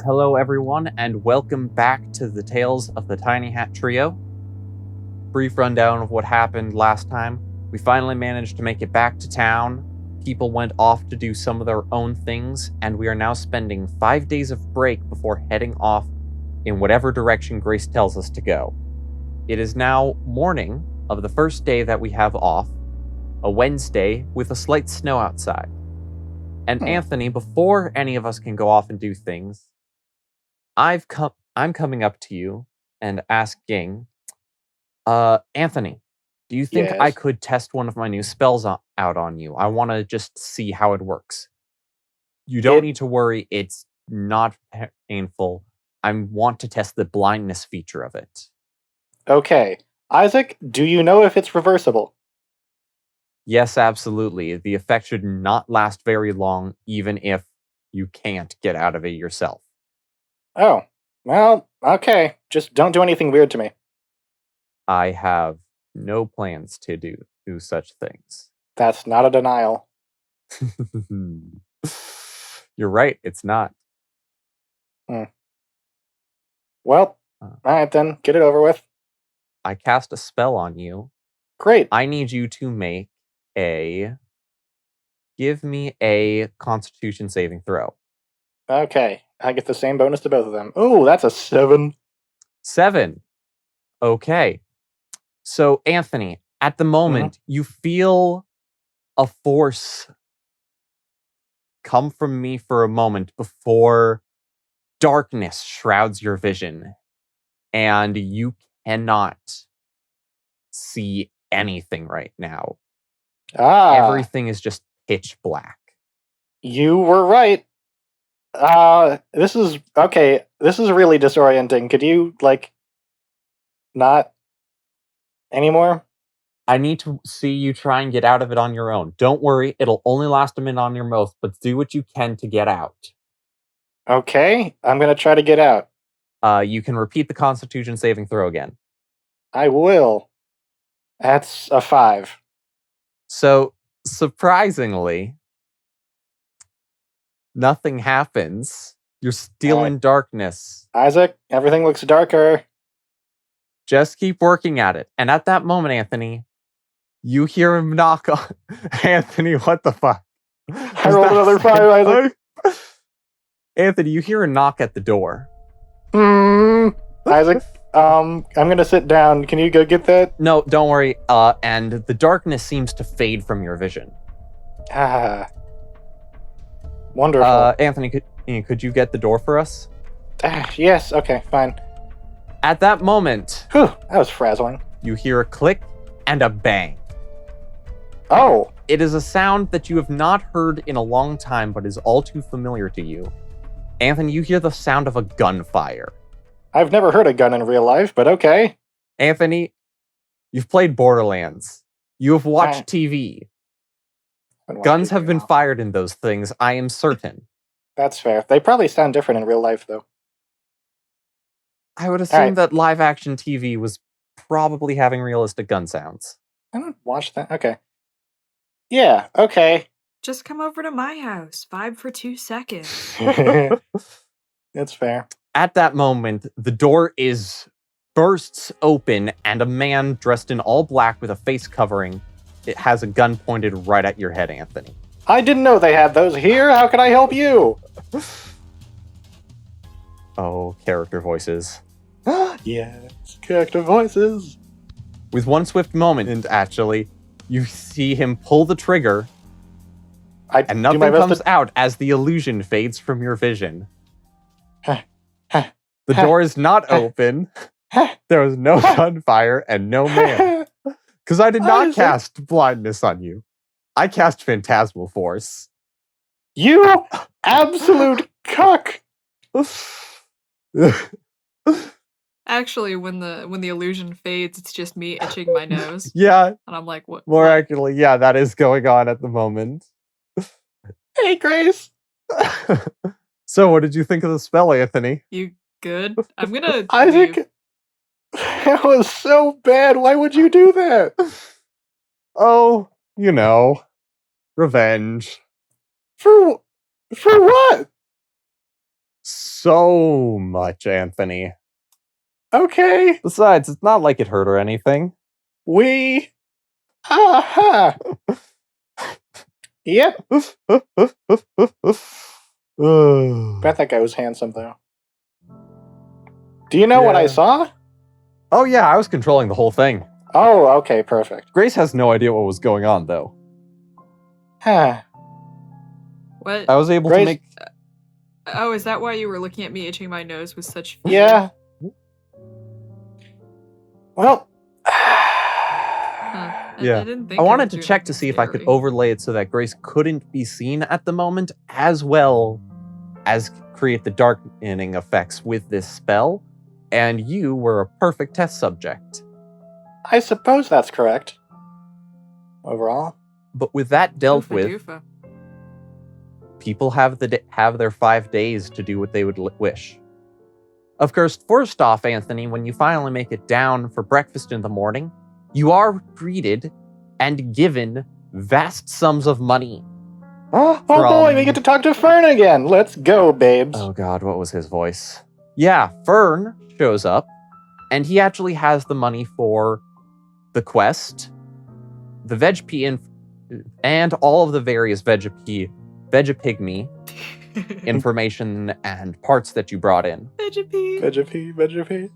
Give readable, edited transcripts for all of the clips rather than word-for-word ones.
Hello, everyone, and welcome back to the Tales of the Tiny Hat Trio. Brief rundown of what happened last time. We finally managed to make it back to town. People went off to do some of their own things, and we are now spending 5 days of break before heading off in whatever direction Grace tells us to go. It is now morning of the first day that we have off, a Wednesday with a slight snow outside. And Anthony, before any of us can go off and do things, I'm coming up to you and asking, Anthony, do you think I Yes. could test one of my new spells out on you? I want to just see how it works. You don't need to worry, it's not painful. I want to test the blindness feature of it. Okay. Isaac, do you know if it's reversible? Yes, absolutely. The effect should not last very long, even if you can't get out of it yourself. Oh. Well, okay. Just don't do anything weird to me. I have no plans to do such things. That's not a denial. You're right, it's not. Well, alright then. Get it over with. I cast a spell on you. Great. I need you to give me a Constitution saving throw. Okay. I get the same bonus to both of them. Ooh, that's a 7. 7. Okay. So, Anthony, at the moment, you feel a force come from me for a moment before darkness shrouds your vision, and you cannot see anything right now. Everything is just pitch black. You were right. This is okay. This is really disorienting. Could you, not anymore? I need to see you try and get out of it on your own. Don't worry, it'll only last a minute on your mouth, but do what you can to get out. Okay, I'm gonna try to get out. You can repeat the Constitution saving throw again. I will. That's a 5. So, surprisingly, nothing happens. You're still in darkness. Isaac, everything looks darker. Just keep working at it. And at that moment, Anthony, you hear him knock on... Anthony, what the fuck? I rolled another 5, Isaac. Anthony, you hear a knock at the door. Isaac, I'm gonna sit down. Can you go get that? No, don't worry. And the darkness seems to fade from your vision. Wonderful. Anthony, could you get the door for us? Yes, okay, fine. At that moment... Whew, that was frazzling. You hear a click and a bang. Oh! It is a sound that you have not heard in a long time, but is all too familiar to you. Anthony, you hear the sound of a gunfire. I've never heard a gun in real life, but okay. Anthony, you've played Borderlands. You have watched TV. Guns have been fired in those things, I am certain. That's fair. They probably sound different in real life, though. I would assume that live-action TV was probably having realistic gun sounds. I don't watch that. Okay. Yeah, okay. Just come over to my house. 5 for 2 seconds. That's fair. At that moment, the door bursts open, and a man dressed in all black with a face covering, it has a gun pointed right at your head, Anthony. I didn't know they had those here. How can I help you? Oh, character voices. Yes, character voices. With one swift moment, actually, you see him pull the trigger, and nothing comes out as the illusion fades from your vision. The door is not open. There was no gunfire and no man. Because I did not cast blindness on you. I cast Phantasmal Force. You absolute cuck! Actually, when the illusion fades, it's just me itching my nose. Yeah. And I'm like, what? More accurately, yeah, that is going on at the moment. Hey, Grace! So, what did you think of the spell, Anthony? You good? I'm gonna... Isaac, that was so bad. Why would you do that? Oh, you know, revenge. For what? So much, Anthony. Okay. Besides, it's not like it hurt or anything. Aha. Yep. Bet that guy was handsome, though. Do you know what I Yeah. saw? Oh yeah, I was controlling the whole thing. Oh, okay, perfect. Grace has no idea what was going on, though. Huh. What? I was able to Grace- make... Oh, is that why you were looking at me itching my nose with such fear? Yeah. Well. Yeah. I didn't think I wanted was to doing check to anything see if I could scary. overlay it so that Grace couldn't be seen at the moment, as well as create the darkening effects with this spell, and you were a perfect test subject. I suppose that's correct. Overall. But with that dealt Oofa with, doofa. people have their 5 days to do what they would wish. Of course, first off, Anthony, when you finally make it down for breakfast in the morning, you are greeted and given vast sums of money. Oh boy, we get to talk to Fern again. Let's go, babes. Oh god, what was his voice? Yeah, Fern shows up, and he actually has the money for the quest, the Vegp and all of the various Vegapigme information and parts that you brought in. Vegapy.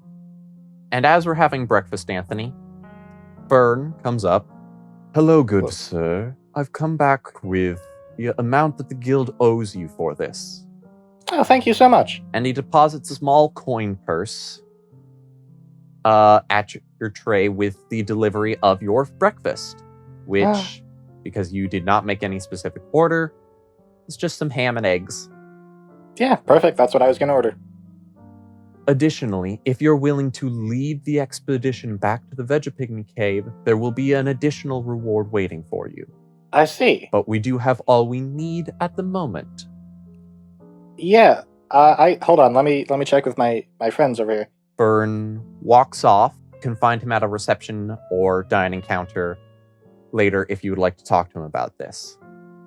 And as we're having breakfast, Anthony, Fern comes up. Hello, good sir. I've come back with the amount that the guild owes you for this. Oh, thank you so much. And he deposits a small coin purse at your tray with the delivery of your breakfast, which, because you did not make any specific order, is just some ham and eggs. Yeah, perfect. That's what I was going to order. Additionally, if you're willing to lead the expedition back to the Vegapigme cave, there will be an additional reward waiting for you. I see. But we do have all we need at the moment. Yeah. I hold on. Let me check with my friends over here. Fern walks off. You can find him at a reception or dining counter later if you would like to talk to him about this.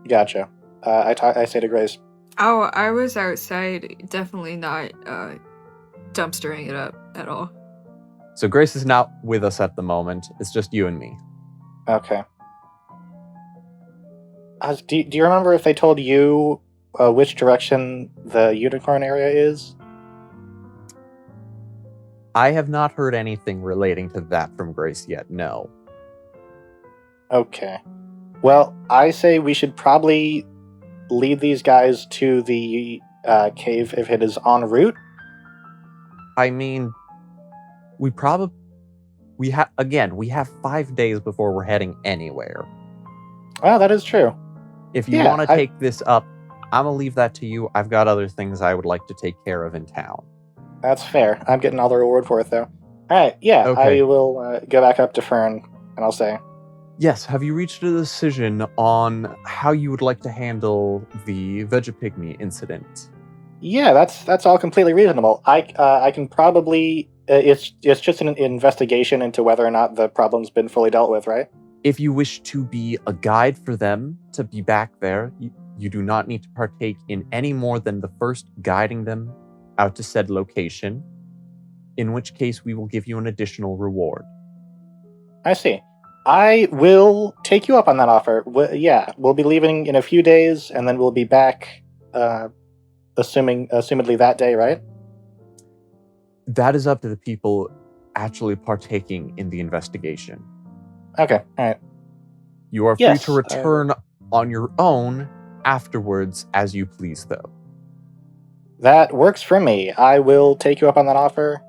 Gotcha. I say to Grace. Oh, I was outside, definitely not dumpstering it up at all. So Grace is not with us at the moment. It's just you and me. Okay. Do you remember if they told you which direction the unicorn area is? I have not heard anything relating to that from Grace yet, no. Okay. Well, I say we should probably lead these guys to the cave if it is en route. I mean, we have 5 days before we're heading anywhere. Well, that is true. If you want to take this up, I'm going to leave that to you. I've got other things I would like to take care of in town. That's fair. I'm getting all the reward for it, though. All right, yeah, Okay. I will go back up to Fern, and I'll say, Yes, have you reached a decision on how you would like to handle the Vegapigme incident? yeah, that's all completely reasonable. I can probably it's just an investigation into whether or not the problem's been fully dealt with, right? If you wish to be a guide for them to be back there, you do not need to partake in any more than the first guiding them out to said location, in which case we will give you an additional reward. I see. I will take you up on that offer. We'll be leaving in a few days, and then we'll be back, assumedly that day, right? That is up to the people actually partaking in the investigation. Okay, all right. You are free Yes, to return on your own afterwards as you please, though. That works for me. I will take you up on that offer.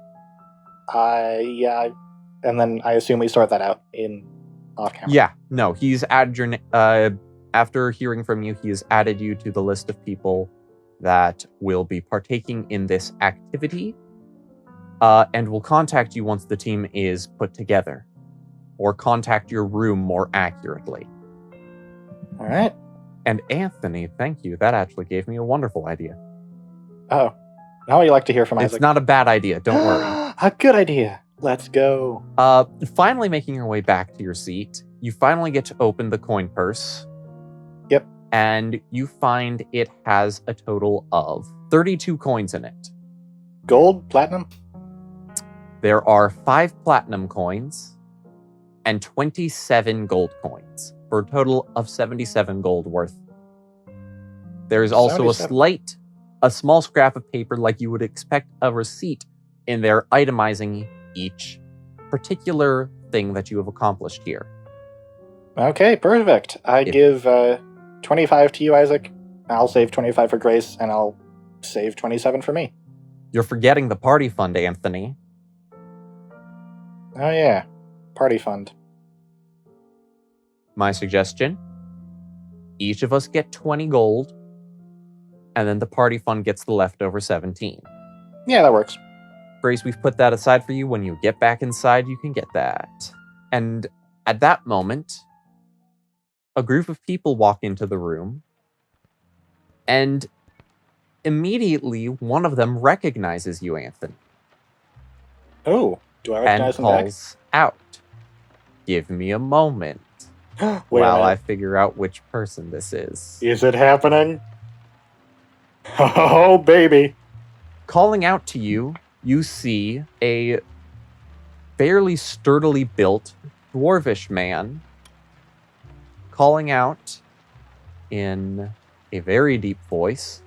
And then I assume we sort that out in off camera. Yeah, no, he's added your after hearing from you, he has added you to the list of people that will be partaking in this activity, and will contact you once the team is put together, or contact your room more accurately. All right. And Anthony, thank you. That actually gave me a wonderful idea. Oh, now you like to hear from Isaac. It's not a bad idea, don't worry. A good idea. Let's go. Finally making your way back to your seat, you finally get to open the coin purse. Yep. And you find it has a total of 32 coins in it. Gold? Platinum? There are 5 platinum coins and 27 gold coins for a total of 77 gold worth. There is also 77. a small scrap of paper like you would expect a receipt in there itemizing each particular thing that you have accomplished here. Okay, perfect. I give 25 to you, Isaac. I'll save 25 for Grace, and I'll save 27 for me. You're forgetting the party fund, Anthony. Oh yeah, party fund. My suggestion, each of us get 20 gold, and then the party fund gets the leftover 17. Yeah, that works. Grace, we've put that aside for you. When you get back inside, you can get that. And at that moment, a group of people walk into the room, and immediately one of them recognizes you, Anthony, Oh, do I and recognize him back? calls out, "Give me a moment Wait a while I minute. figure out which person this is." Is it happening? Oh, baby. Calling out to you, you see a fairly sturdily built dwarvish man calling out in a very deep voice.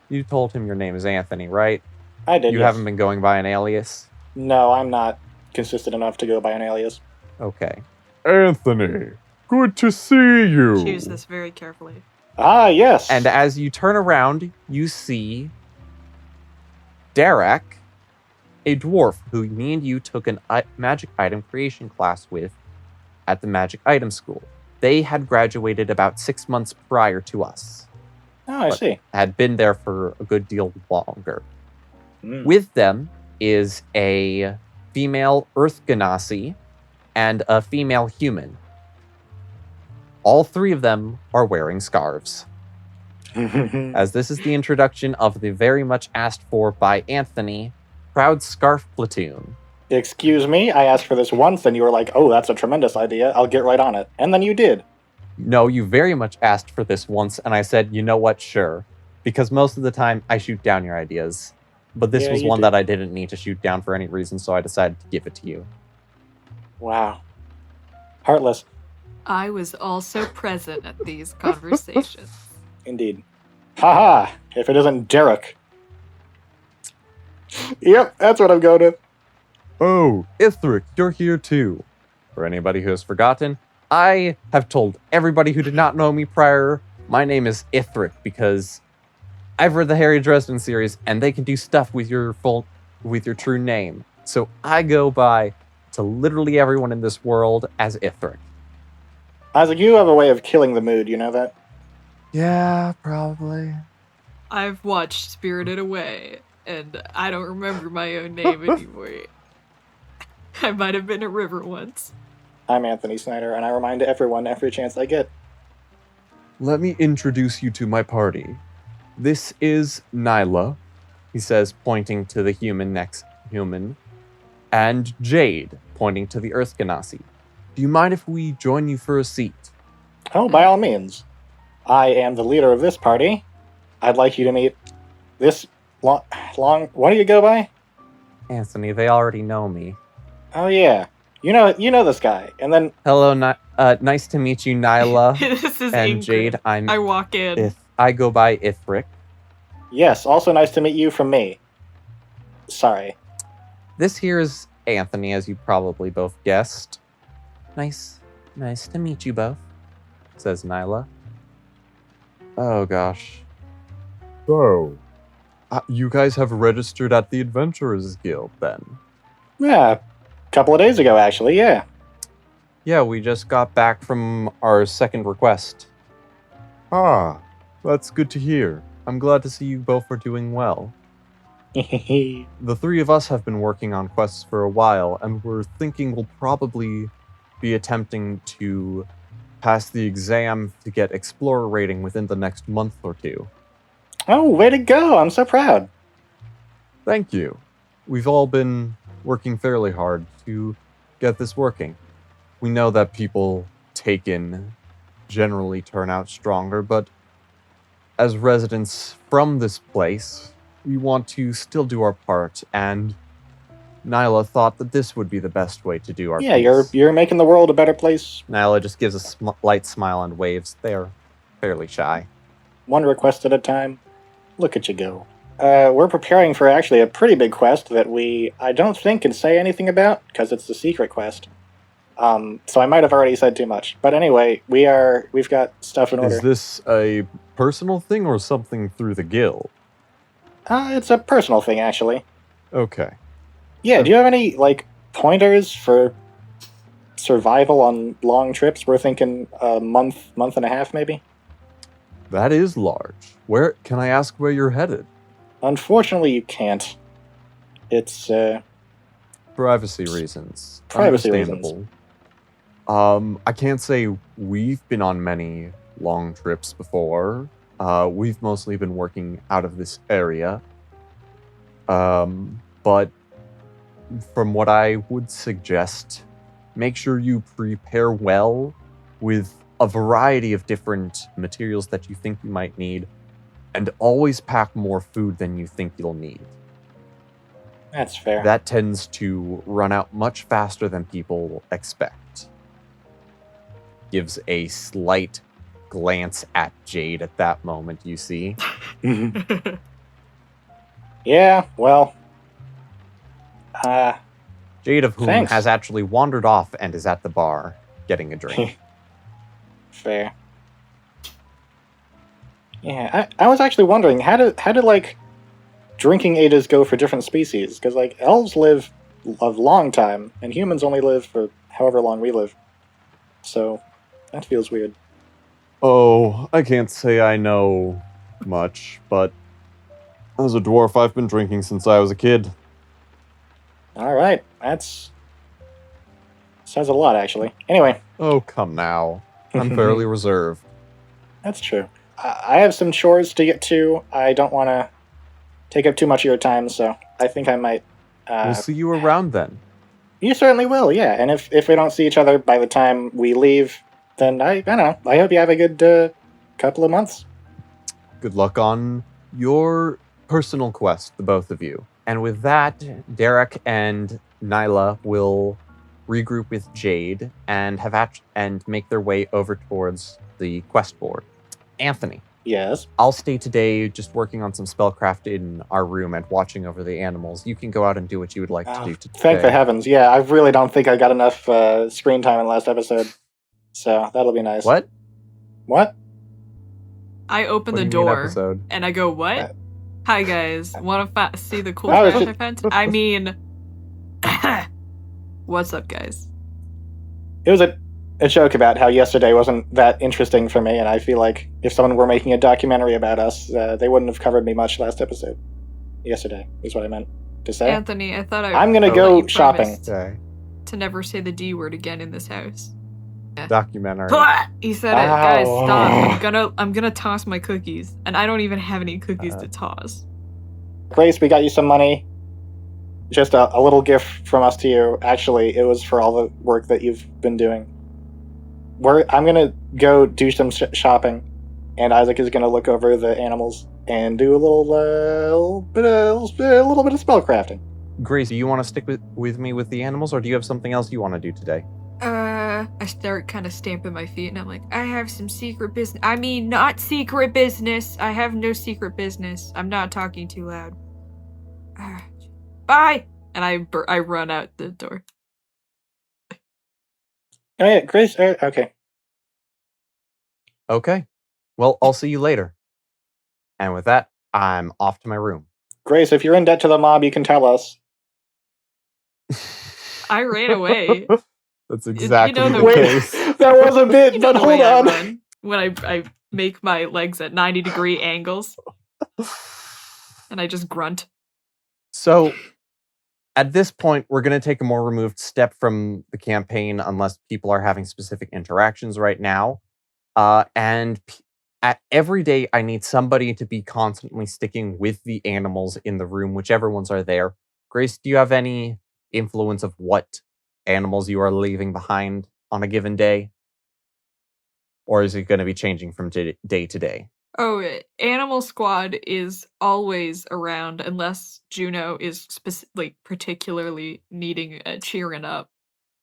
You told him your name is Anthony, right? I did, You yes. haven't been going by an alias? No, I'm not consistent enough to go by an alias. Okay. Anthony, good to see you. Choose this very carefully. Ah, yes. And as you turn around, you see Derek, a dwarf who me and you took an magic item creation class with at the magic item school. They had graduated about 6 months prior to us. Oh, I but see. Had been there for a good deal longer. Mm. With them is a female Earth Ganassi and a female human. All 3 of them are wearing scarves, as this is the introduction of the very much asked for by Anthony Proud Scarf Platoon. Excuse me, I asked for this once, and you were like, oh, that's a tremendous idea. I'll get right on it. And then you did. No, you very much asked for this once, and I said, you know what, sure. Because most of the time, I shoot down your ideas. But this Yeah, was you one did. that I didn't need to shoot down for any reason, so I decided to give it to you. Wow. Heartless, I was also present at these conversations. indeed. Haha, if it isn't Derek. Yep, that's what I'm going with. Oh, Ithric, you're here too. For anybody who has forgotten, I have told everybody who did not know me prior, my name is Ithric because I've read the Harry Dresden series and they can do stuff with your true name. So I go by to literally everyone in this world as Ithric. Isaac, you have a way of killing the mood, you know that? Yeah, probably. I've watched Spirited Away, and I don't remember my own name anymore. I might have been a river once. I'm Anthony Snyder, and I remind everyone every chance I get. Let me introduce you to my party. This is Nyla, he says, pointing to the next human, and Jade, pointing to the Earth Ganassi. Do you mind if we join you for a seat? Oh, by all means. I am the leader of this party. I'd like you to meet this long... What do you go by? Anthony, they already know me. Oh, yeah. You know this guy. And then... Hello, nice to meet you, Nyla This is and Ingrid. Jade. I walk in. I go by Ithric. Yes, also nice to meet you from me. Sorry. This here is Anthony, as you probably both guessed. Nice to meet you both, says Nyla. Oh gosh. So, you guys have registered at the Adventurers Guild then? Yeah, a couple of days ago, actually, yeah. Yeah, we just got back from our second request. Ah, that's good to hear. I'm glad to see you both are doing well. The 3 of us have been working on quests for a while, and we're thinking we'll probably be attempting to pass the exam to get Explorer rating within the next month or 2. Oh, way to go! I'm so proud. Thank you. We've all been working fairly hard to get this working. We know that people taken generally turn out stronger, but as residents from this place, we want to still do our part, and Nyla thought that this would be the best way to do our Yeah, piece. you're making the world a better place. Nyla just gives a light smile and waves. They're fairly shy. One request at a time. Look at you go. We're preparing for actually a pretty big quest that I don't think can say anything about, because it's a secret quest. So I might have already said too much. But anyway, we've got stuff in order. Is this a personal thing or something through the guild? It's a personal thing, actually. Okay. Yeah, do you have any, pointers for survival on long trips? We're thinking a month and a half, maybe? That is large. Where can I ask where you're headed? Unfortunately, you can't. It's, Privacy reasons. Privacy Understandable. I can't say we've been on many long trips before. We've mostly been working out of this area. But from what I would suggest, make sure you prepare well with a variety of different materials that you think you might need, and always pack more food than you think you'll need. that's fair. That tends to run out much faster than people expect. Gives a slight glance at Jade at that moment, you see. Yeah, well... Jade, of whom Thanks. has actually wandered off and is at the bar getting a drink. fair. Yeah, I was actually wondering, how do drinking ages go for different species? Because, elves live a long time, and humans only live for however long we live. So, that feels weird. Oh, I can't say I know much, but as a dwarf, I've been drinking since I was a kid. Alright, that's... says a lot, actually. Anyway. Oh, come now. I'm fairly reserved. That's true. I have some chores to get to. I don't want to take up too much of your time, so I think I might... We'll see you around then. You certainly will, yeah. And if we don't see each other by the time we leave, then I don't know. I hope you have a good couple of months. Good luck on your personal quest, the both of you. And with that, Derek and Nyla will regroup with Jade and and make their way over towards the quest board. Anthony, Yes. I'll stay today just working on some spellcraft in our room and watching over the animals. You can go out and do what you would like to do today. Thank the heavens. Yeah, I really don't think I got enough screen time in the last episode. So that'll be nice. What? What? I open What the do you mean door episode? and I go, what? Uh, Hi guys, want to see the cool Oh, trash shit. I found? I mean, what's up, guys? It was a joke about how yesterday wasn't that interesting for me, and I feel like if someone were making a documentary about us, they wouldn't have covered me much last episode. Yesterday is what I meant to say. Anthony, I thought I'm gonna thought go you shopping. promised Okay. to never say the D word again in this house. Documentary. He said it, guys. Ow. Stop! I'm gonna toss my cookies, and I don't even have any cookies to toss. Grace, we got you some money. Just a little gift from us to you. Actually, it was for all the work that you've been doing. I'm gonna go do some shopping, and Isaac is gonna look over the animals and do a little bit of spell crafting. Grace, do you want to stick with me with the animals, or do you have something else you want to do today? I start kind of stamping my feet, and I'm like, I have some secret business. I mean, not secret business. I have no secret business. I'm not talking too loud. Bye! And I run out the door. Oh yeah, Grace. Okay. Okay. Well, I'll see you later. And with that, I'm off to my room. Grace, if you're in debt to the mob, you can tell us. I ran away. That's exactly the the Wait, case. that was a bit, You know but the way hold I on. run when I make my legs at 90-degree angles, and I just grunt. So, at this point, we're going to take a more removed step from the campaign unless people are having specific interactions right now. At every day, I need somebody to be constantly sticking with the animals in the room, whichever ones are there. Grace, do you have any influence of what animals you are leaving behind on a given day? Or is it going to be changing from day to day? Oh, Animal Squad is always around unless Juno is particularly needing a cheering up.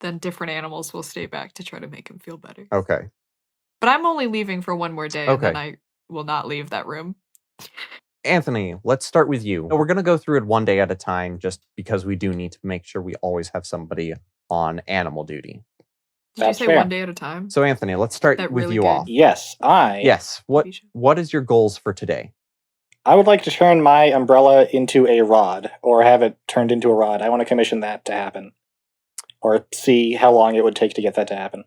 Then different animals will stay back to try to make him feel better. Okay. But I'm only leaving for one more day, and then Okay. I will not leave that room. Anthony, let's start with you. We're going to go through it one day at a time just because we do need to make sure we always have somebody on animal duty. Did That's you say fair. one day at a time? So Anthony, let's start That with really you good. off. Yes, Yes. TV show. What is your goals for today? I would like to turn my umbrella into a rod, or have it turned into a rod. I want to commission that to happen, or see how long it would take to get that to happen.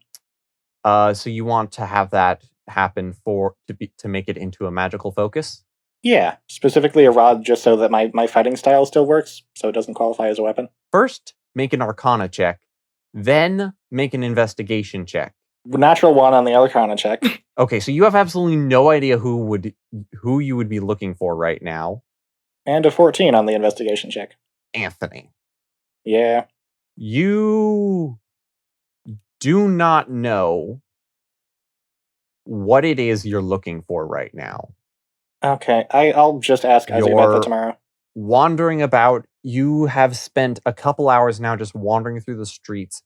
So you want to have that happen to make it into a magical focus? Yeah, specifically a rod, just so that my fighting style still works, so it doesn't qualify as a weapon. First, make an Arcana check, then make an investigation check. Natural 1 on the Arcana check. Okay, so you have absolutely no idea who you would be looking for right now. And a 14 on the investigation check. Anthony. Yeah. You do not know what it is you're looking for right now. Okay, I'll just ask Isaac about that tomorrow. Wandering about, you have spent a couple hours now just wandering through the streets,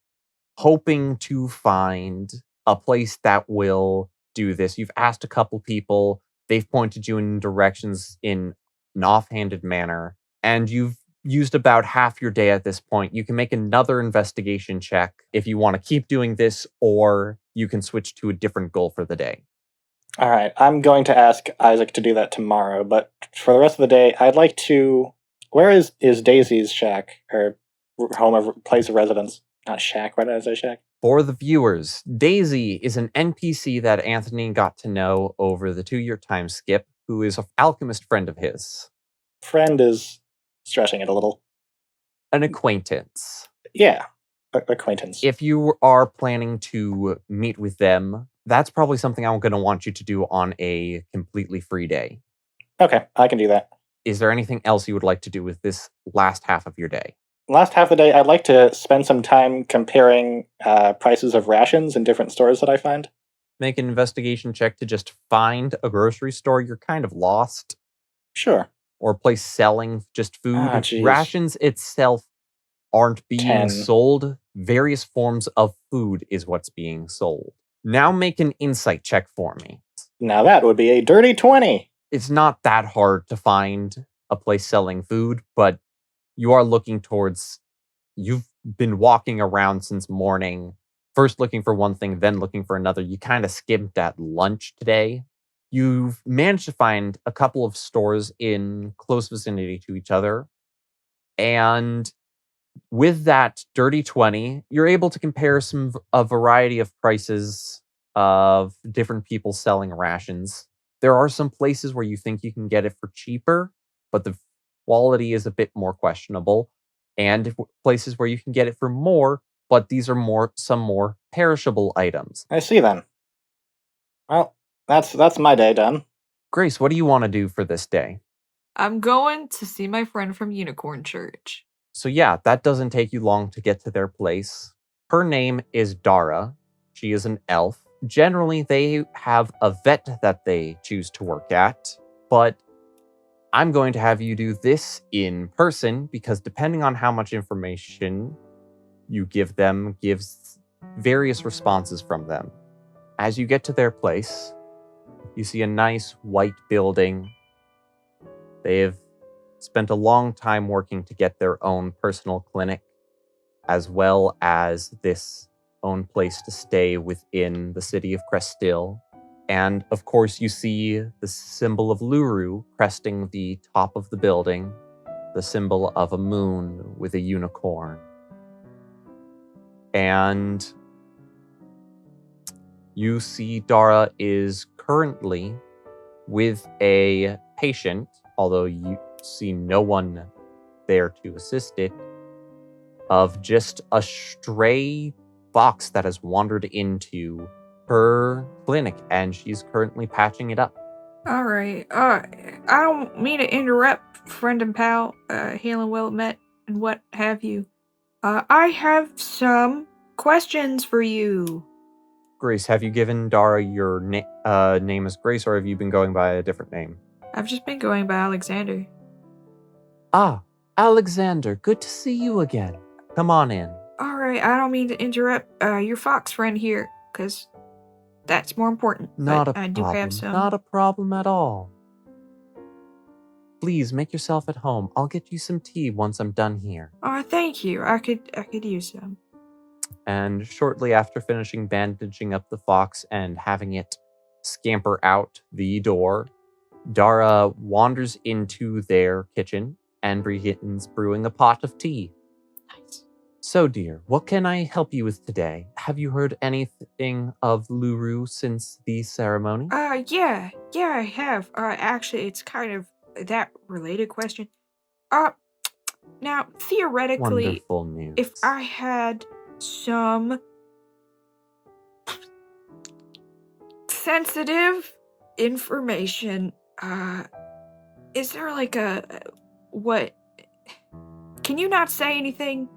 hoping to find a place that will do this. You've asked a couple people, they've pointed you in directions in an offhanded manner, and you've used about half your day at this point. You can make another investigation check if you want to keep doing this, or you can switch to a different goal for the day. All right, I'm going to ask Isaac to do that tomorrow, but for the rest of the day, I'd like to... Where is Daisy's shack, her home of place of residence? Not shack, why did I say shack? For the viewers, Daisy is an NPC that Anthony got to know over the 2-year time skip, who is an alchemist friend of his. Friend is stretching it a little. An acquaintance. Yeah, acquaintance. If you are planning to meet with them, that's probably something I'm going to want you to do on a completely free day. Okay, I can do that. Is there anything else you would like to do with this last half of your day? Last half of the day, I'd like to spend some time comparing prices of rations in different stores that I find. Make an investigation check to just find a grocery store you're kind of lost. Sure. Or a place selling just food. Ah, geez. Rations itself aren't being 10. sold. Various forms of food is what's being sold. Now make an insight check for me. Now that would be a dirty 20. It's not that hard to find a place selling food, but you are looking towards... You've been walking around since morning, first looking for one thing, then looking for another. You kind of skimped at lunch today. You've managed to find a couple of stores in close vicinity to each other. And with that dirty 20, you're able to compare a variety of prices of different people selling rations. There are some places where you think you can get it for cheaper, but the quality is a bit more questionable. And places where you can get it for more, but these are some more perishable items. I see then. Well, that's my day done. Grace, what do you want to do for this day? I'm going to see my friend from Unicorn Church. So yeah, that doesn't take you long to get to their place. Her name is Dara. She is an elf. Generally, they have a vet that they choose to work at, but I'm going to have you do this in person because depending on how much information you give them, gives various responses from them. As you get to their place, you see a nice white building. They have spent a long time working to get their own personal clinic, as well as this own place to stay within the city of Crestil. And of course, you see the symbol of Luru cresting the top of the building, the symbol of a moon with a unicorn. And you see Dara is currently with a patient, although you see no one there to assist it, of just a stray fox that has wandered into her clinic, and she's currently patching it up. All right. I don't mean to interrupt, friend and pal, hailing well met, and what have you. I have some questions for you. Grace, have you given Dara your name as Grace, or have you been going by a different name? I've just been going by Alexander. Ah, Alexander, good to see you again. Come on in. Alright, I don't mean to interrupt your fox friend here, because that's more important. Not but a I do problem. have some. Not a problem at all. Please make yourself at home. I'll get you some tea once I'm done here. Oh, thank you. I could use some. And shortly after finishing bandaging up the fox and having it scamper out the door, Dara wanders into their kitchen and begins brewing a pot of tea. Nice. So, dear, what can I help you with today? Have you heard anything of Luru since the ceremony? Yeah, I have. Actually, it's kind of that related question. Now, theoretically, Wonderful news. if I had some sensitive information, is there like what? Can you not say anything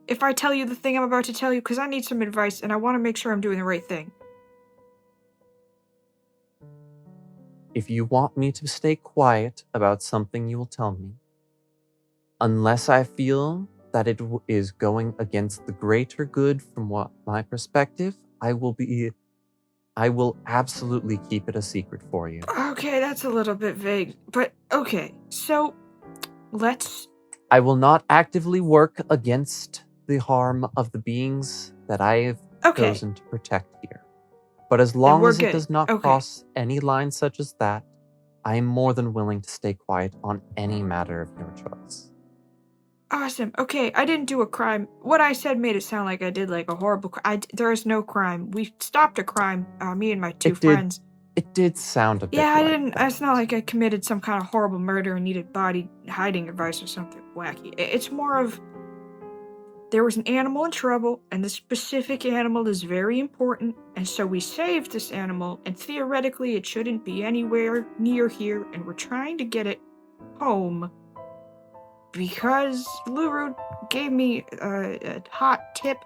if I tell you the thing I'm about to tell you? Because I need some advice and I want to make sure I'm doing the right thing. If you want me to stay quiet about something, you will tell me. Unless I feel that it is going against the greater good from my perspective, I will absolutely keep it a secret for you. Okay, that's a little bit vague, but okay. So, I will not actively work against the harm of the beings that I have chosen to protect here. But as long as it does not cross any lines such as that, I am more than willing to stay quiet on any matter of your choice. Awesome. Okay, I didn't do a crime. What I said made it sound like I did like a horrible crime. There is no crime. We stopped a crime, me and my two friends. It did sound a bit I like didn't. that. It's not like I committed some kind of horrible murder and needed body hiding advice or something wacky. It's more of there was an animal in trouble, and the specific animal is very important, and so we saved this animal, and theoretically it shouldn't be anywhere near here, and we're trying to get it home because Luru gave me a hot tip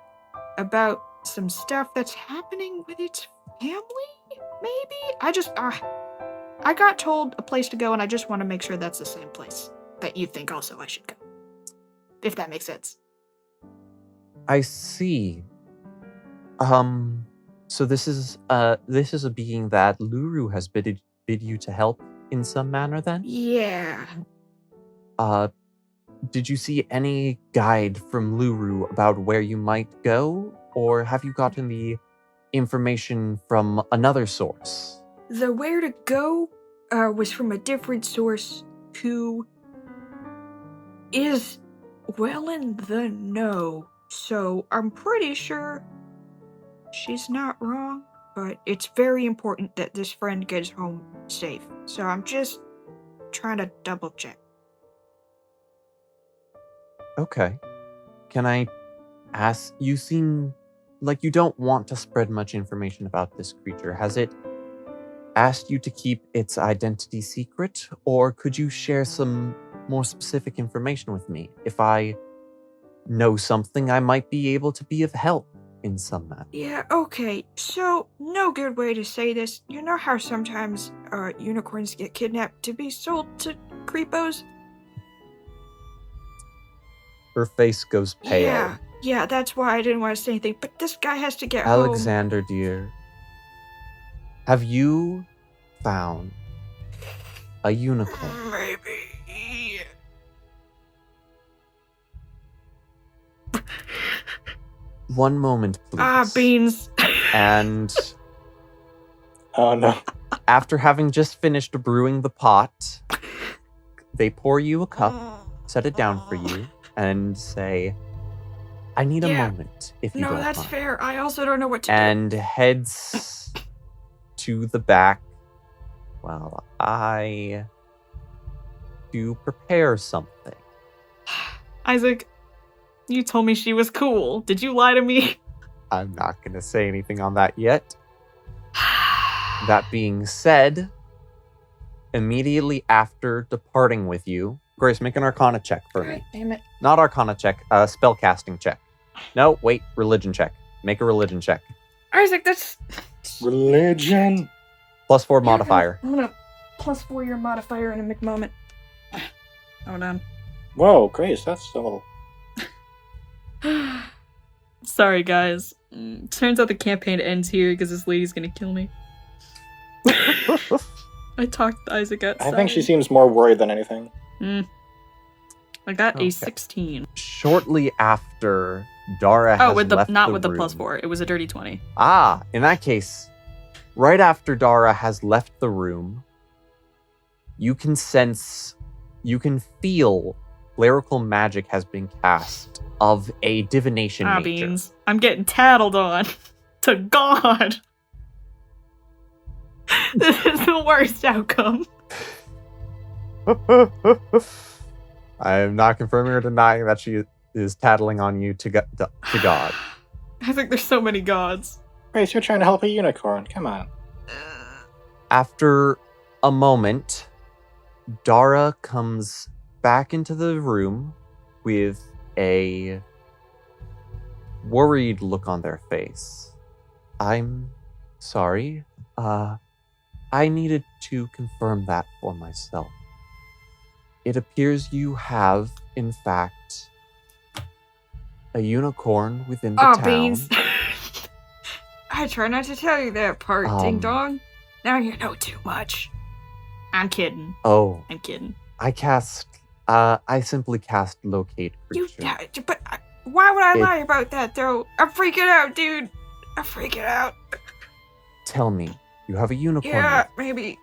about some stuff that's happening with its family, maybe? I got told a place to go, and I just want to make sure that's the same place that you think also I should go. If that makes sense. I see. So this is a being that Luru has bid you to help in some manner then? Yeah. Did you see any guide from Luru about where you might go? Or have you gotten the information from another source? The where to go was from a different source who is well in the know. So I'm pretty sure she's not wrong, but it's very important that this friend gets home safe. So I'm just trying to double check. Okay. Can I ask, you seem like you don't want to spread much information about this creature. Has it asked you to keep its identity secret, or could you share some more specific information with me? If I know something, I might be able to be of help in some manner. Yeah, okay. So, no good way to say this. You know how sometimes unicorns get kidnapped to be sold to creepos? Her face goes pale. Yeah, that's why I didn't want to say anything. But this guy has to get home. Alexander, dear, have you found a unicorn? Maybe. One moment, please. Beans. And Oh no. after having just finished brewing the pot, they pour you a cup, set it down for you, and say, I need a moment, if you don't mind. No, that's fair. I also don't know what to do. And heads to the back while I do prepare something. Isaac, you told me she was cool. Did you lie to me? I'm not going to say anything on that yet. That being said, immediately after departing with you, Grace, make an Arcana check for me. Damn it. Not Arcana check, spellcasting check. No, wait, religion check. Make a religion check. Isaac, that's Religion. +4 modifier. I'm gonna +4 your modifier in a moment. Hold on. Whoa, Grace, that's a little. Sorry, guys. Turns out the campaign ends here because this lady's gonna kill me. I talked Isaac outside. I think she seems more worried than anything. I got Okay. a 16. Shortly after Dara has with the left not the with the room- +4. It was a dirty 20. Ah, in that case, right after Dara has left the room, you can feel clerical magic has been cast of a divination nature. Beans. I'm getting tattled on. To God. This is the worst outcome. I am not confirming or denying that she is tattling on you to God. I think there's so many gods. Grace, you're trying to help a unicorn. Come on. After a moment, Dara comes back into the room with a worried look on their face. I'm sorry. I needed to confirm that for myself. It appears you have, in fact, a unicorn within the town. Beans. I try not to tell you that part, ding dong. Now you know too much. I'm kidding. Oh, I'm kidding. I simply cast locate creature. But why would I lie about that, though? I'm freaking out, dude. I'm freaking out. Tell me, you have a unicorn. Yeah, with- maybe.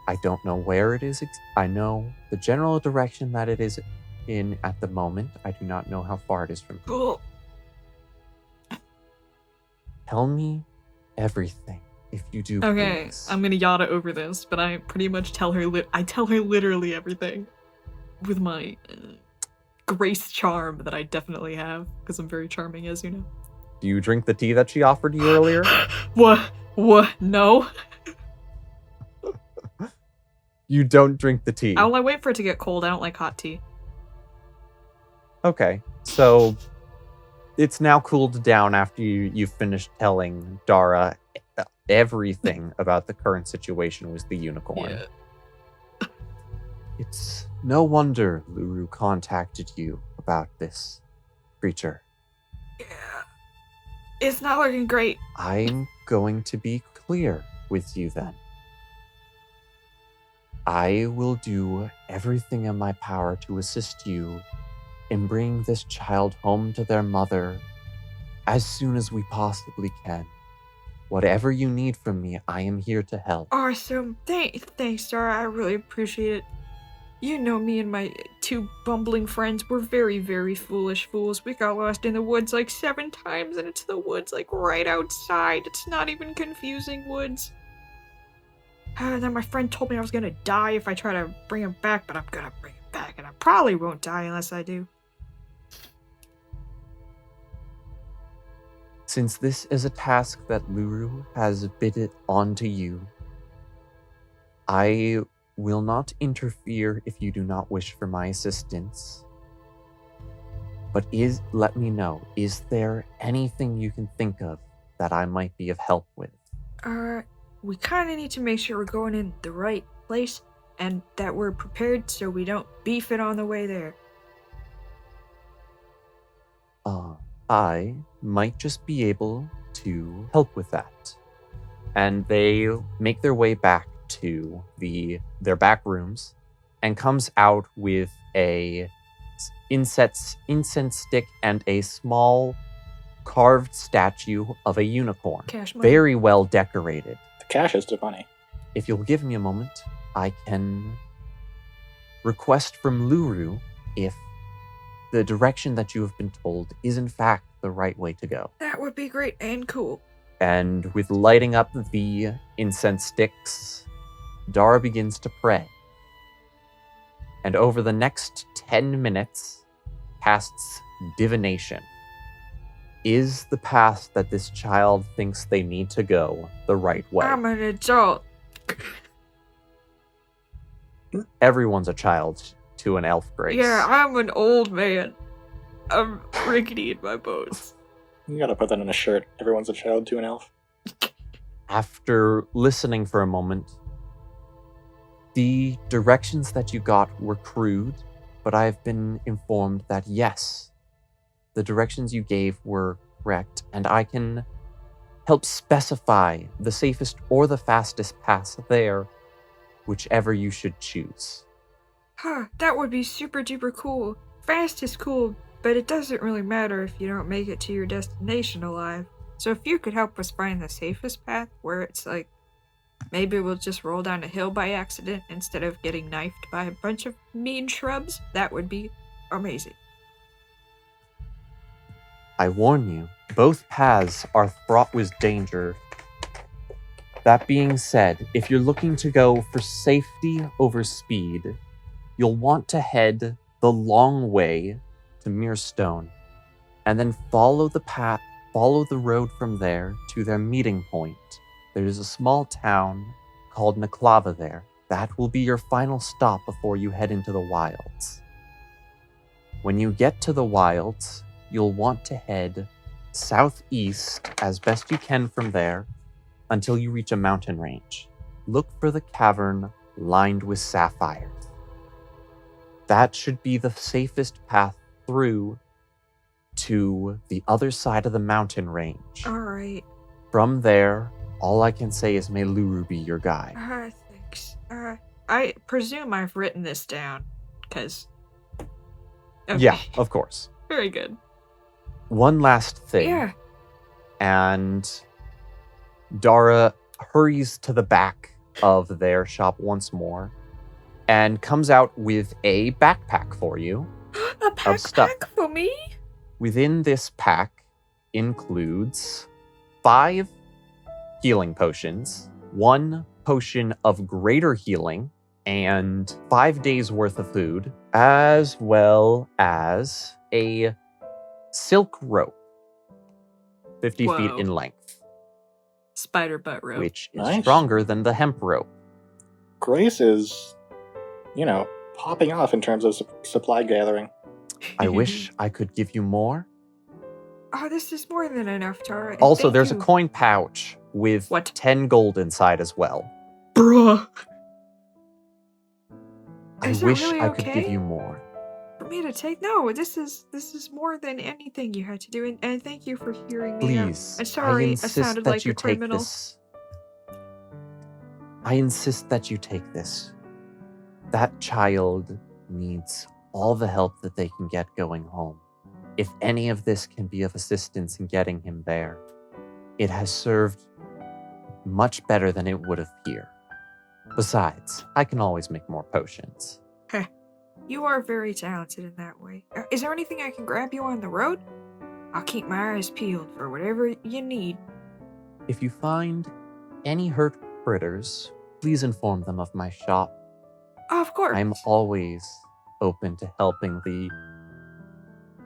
I don't know where it is. I know the general direction that it is in at the moment. I do not know how far it is from here. Cool. Tell me everything, if you do. Okay, please. I'm gonna yada over this, but I pretty much tell her. I tell her literally everything with my grace charm that I definitely have because I'm very charming, as you know. Do you drink the tea that she offered you earlier? What? No. You don't drink the tea. I'll wait for it to get cold. I don't like hot tea. Okay, so it's now cooled down after you've finished telling Dara everything about the current situation with the unicorn. Yeah. It's no wonder Luru contacted you about this creature. Yeah. It's not looking great. I'm going to be clear with you then. I will do everything in my power to assist you in bringing this child home to their mother as soon as we possibly can. Whatever you need from me, I am here to help. Awesome. Thanks, Dara. I really appreciate it. You know me and my two bumbling friends were very, very foolish fools. We got lost in the woods like 7 times, and it's the woods like right outside. It's not even confusing woods. And then my friend told me I was gonna die if I try to bring him back, but I'm gonna bring him back, and I probably won't die unless I do. Since this is a task that Luru has bid onto you, I will not interfere if you do not wish for my assistance. But let me know, is there anything you can think of that I might be of help with? We kind of need to make sure we're going in the right place and that we're prepared so we don't beef it on the way there. I might just be able to help with that. And they make their way back to their back rooms and comes out with a incense stick and a small carved statue of a unicorn. Cash money. Very well decorated. The cash is the money. If you'll give me a moment, I can request from Luru if the direction that you have been told is in fact the right way to go. That would be great and cool. And with lighting up the incense sticks, Dara begins to pray. And over the next 10 minutes, casts divination. Is the path that this child thinks they need to go the right way? I'm an adult. Everyone's a child to an elf, Grace. Yeah, I'm an old man. I'm rickety in my bones. You gotta put that in a shirt. Everyone's a child to an elf. After listening for a moment, the directions that you got were crude, but I've been informed that yes, the directions you gave were correct, and I can help specify the safest or the fastest path there, whichever you should choose. Huh, that would be super duper cool. Fast is cool, but it doesn't really matter if you don't make it to your destination alive. So if you could help us find the safest path where it's like, maybe we'll just roll down a hill by accident instead of getting knifed by a bunch of mean shrubs, that would be amazing. I warn you, both paths are fraught with danger. That being said, if you're looking to go for safety over speed, you'll want to head the long way to Mirestone, and then follow the road from there to their meeting point. There's a small town called Naklava there. That will be your final stop before you head into the wilds. When you get to the wilds, you'll want to head southeast as best you can from there until you reach a mountain range. Look for the cavern lined with sapphires. That should be the safest path through to the other side of the mountain range. Alright. From there, all I can say is may Luru be your guide. Thanks. I presume I've written this down, because... Okay. Yeah, of course. Very good. One last thing. Yeah. And Dara hurries to the back of their shop once more and comes out with a backpack for you. A stuff. backpack for me? Within this pack includes 5 healing potions, 1 potion of greater healing, and 5 days worth of food, as well as a silk rope, 50 feet Whoa. in length, Spider butt rope. which is Nice. stronger than the hemp rope. Grace is, popping off in terms of supply gathering. I wish I could give you more. Oh, this is more than enough, Tara. and Also, thank there's a you. coin pouch with What? 10 gold inside as well. Bruh. I Is that wish really I could give okay? you more. For me to take? No, this is more than anything you had to do, and thank you for hearing me out. Please, I'm sorry, I I insist sounded that like you a take criminal. this. I insist that you take this. That child needs all the help that they can get going home. If any of this can be of assistance in getting him there, it has served much better than it would have here. Besides, I can always make more potions. You are very talented in that way. Is there anything I can grab you on the road? I'll keep my eyes peeled for whatever you need. If you find any hurt critters, please inform them of my shop. Oh, of course. I'm always open to helping the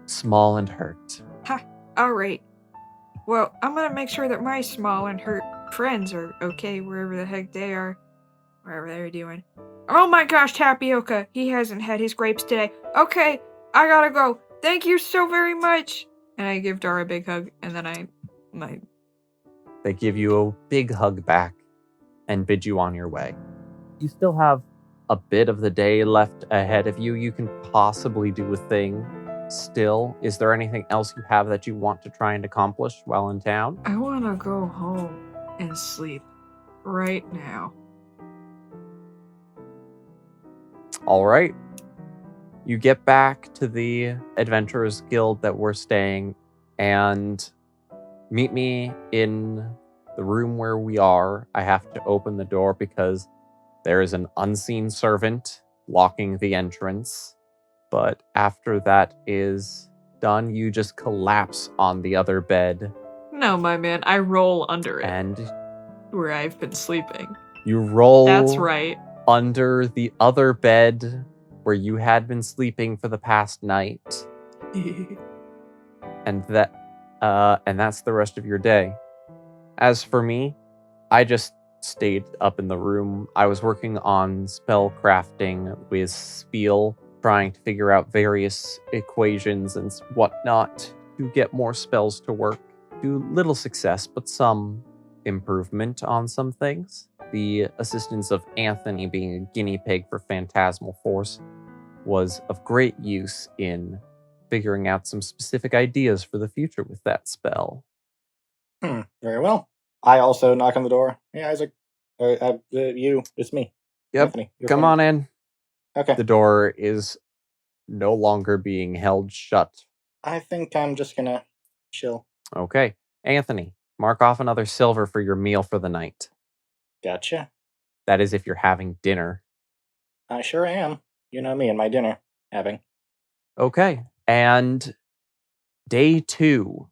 small and hurt. Alright. Well, I'm gonna make sure that my small and hurt friends are okay wherever the heck they are. Wherever they're doing. Oh my gosh, Tapioca! He hasn't had his grapes today. Okay, I gotta go. Thank you so very much! And I give Dara a big hug, and then They give you a big hug back and bid you on your way. You still have a bit of the day left ahead of you. You can possibly do a thing still. Is there anything else you have that you want to try and accomplish while in town? I wanna go home and sleep right now. All right. You get back to the Adventurers Guild that we're staying and meet me in the room where we are. I have to open the door because there is an unseen servant blocking the entrance. But after that is done, you just collapse on the other bed No, my man, I roll under it and where I've been sleeping. you roll That's right. under the other bed where you had been sleeping for the past night. And that's the rest of your day. As for me, I just stayed up in the room. I was working on spell crafting with Spiel, trying to figure out various equations and whatnot to get more spells to work. to little success, but some improvement on some things. The assistance of Anthony being a guinea pig for Phantasmal Force was of great use in figuring out some specific ideas for the future with that spell. Very well. I also knock on the door. Hey, Isaac. It's me. Yep, Anthony. come on in. Okay. The door is no longer being held shut. I think I'm just gonna chill. Okay, Anthony, mark off another silver for your meal for the night. Gotcha. That is if you're having dinner. I sure am. You know me and my dinner having. Okay, and day 2.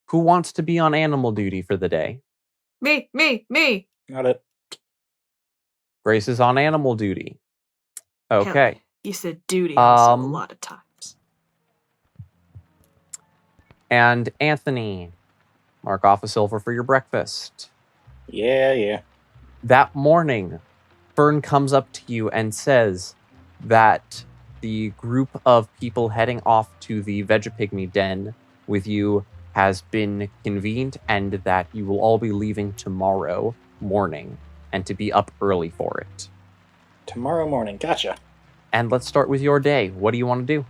Who wants to be on animal duty for the day? Me. Got it. Grace is on animal duty. Okay. Hell, you said duty also a Um, lot of times. And Anthony, mark off a silver for your breakfast. Yeah. That morning, Fern comes up to you and says that the group of people heading off to the Vegapygmy den with you has been convened and that you will all be leaving tomorrow morning and to be up early for it. Tomorrow morning. Gotcha. And let's start with your day. What do you want to do?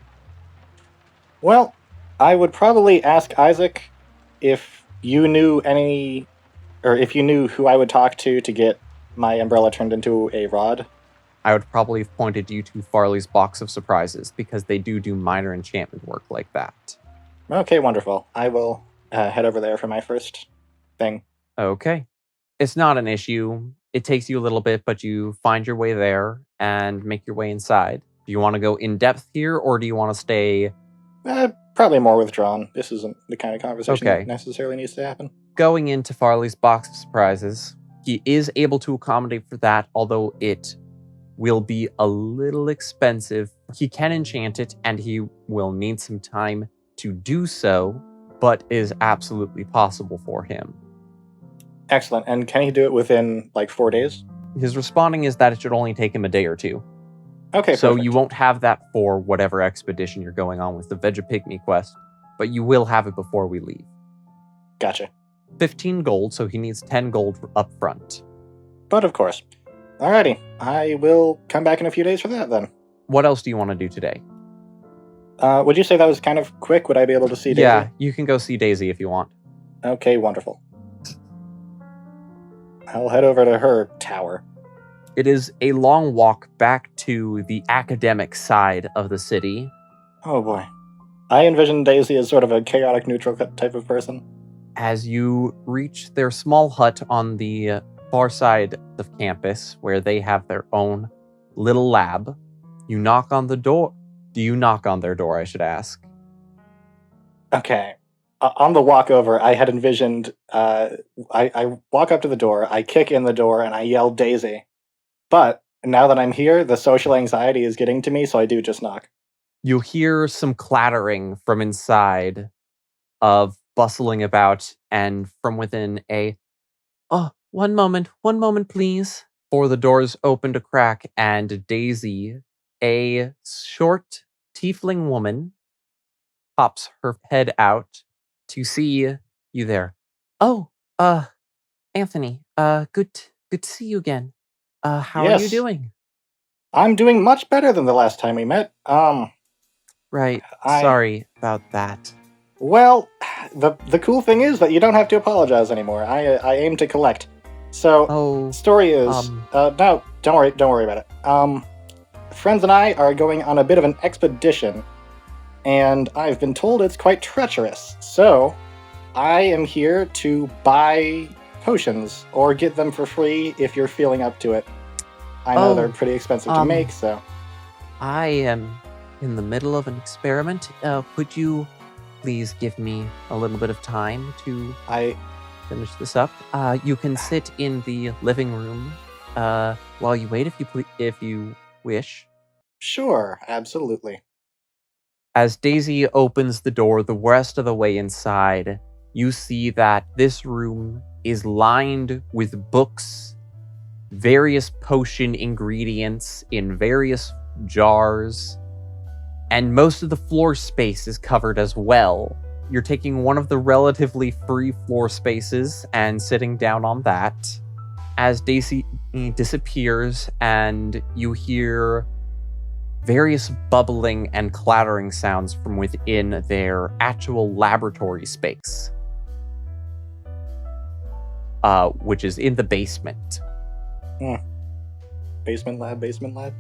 Well, I would probably ask Isaac if you knew if you knew who I would talk to get my umbrella turned into a rod. I would probably have pointed you to Farley's Box of Surprises because they do minor enchantment work like that. Okay, wonderful. I will head over there for my first thing. Okay. It's not an issue. It takes you a little bit, but you find your way there and make your way inside. Do you want to go in depth here, or do you want to stay... Probably more withdrawn. This isn't the kind of conversation Okay. that necessarily needs to happen. Going into Farley's Box of Surprises, he is able to accommodate for that, although it will be a little expensive. He can enchant it, and he will need some time to do so, but is absolutely possible for him. Excellent. And can he do it within, 4 days? His responding is that it should only take him a day or two. Okay, So perfect. you won't have that for whatever expedition you're going on with the Vegapygmy quest, but you will have it before we leave. Gotcha. 15 gold, so he needs 10 gold up front. But of course. Alrighty. I will come back in a few days for that then. What else do you want to do today? Would you say that was kind of quick? Would I be able to see Daisy? Yeah, you can go see Daisy if you want. Okay, wonderful. I'll head over to her tower. It is a long walk back to the academic side of the city. Oh boy. I envision Daisy as sort of a chaotic neutral type of person. As you reach their small hut on the far side of campus, where they have their own little lab, you knock on the door. Do you knock on their door, I should ask? Okay. On the walk over, I had envisioned, I walk up to the door, I kick in the door, and I yell Daisy. But now that I'm here, the social anxiety is getting to me, so I do just knock. You hear some clattering from inside of bustling about, and from within one moment, please. For the doors open to crack, and Daisy, a short tiefling woman, pops her head out to see you there. Oh, Anthony, good to see you again. How are you Yes. doing? I'm doing much better than the last time we met. Right, I- sorry about that. Well, the cool thing is that you don't have to apologize anymore. I aim to collect. So, Oh, story is, no, don't worry about it. Friends and I are going on a bit of an expedition, and I've been told it's quite treacherous. So, I am here to buy potions, or get them for free if you're feeling up to it. I know Oh, they're pretty expensive to make, so... I am in the middle of an experiment. Could you please give me a little bit of time to finish this up? You can sit in the living room while you wait if you wish. Sure, absolutely. As Daisy opens the door the rest of the way inside, you see that this room is lined with books, various potion ingredients in various jars, and most of the floor space is covered as well you're taking one of the relatively free floor spaces and sitting down on that as Daisy disappears, and you hear various bubbling and clattering sounds from within their actual laboratory space, which is in the basement. Basement lab.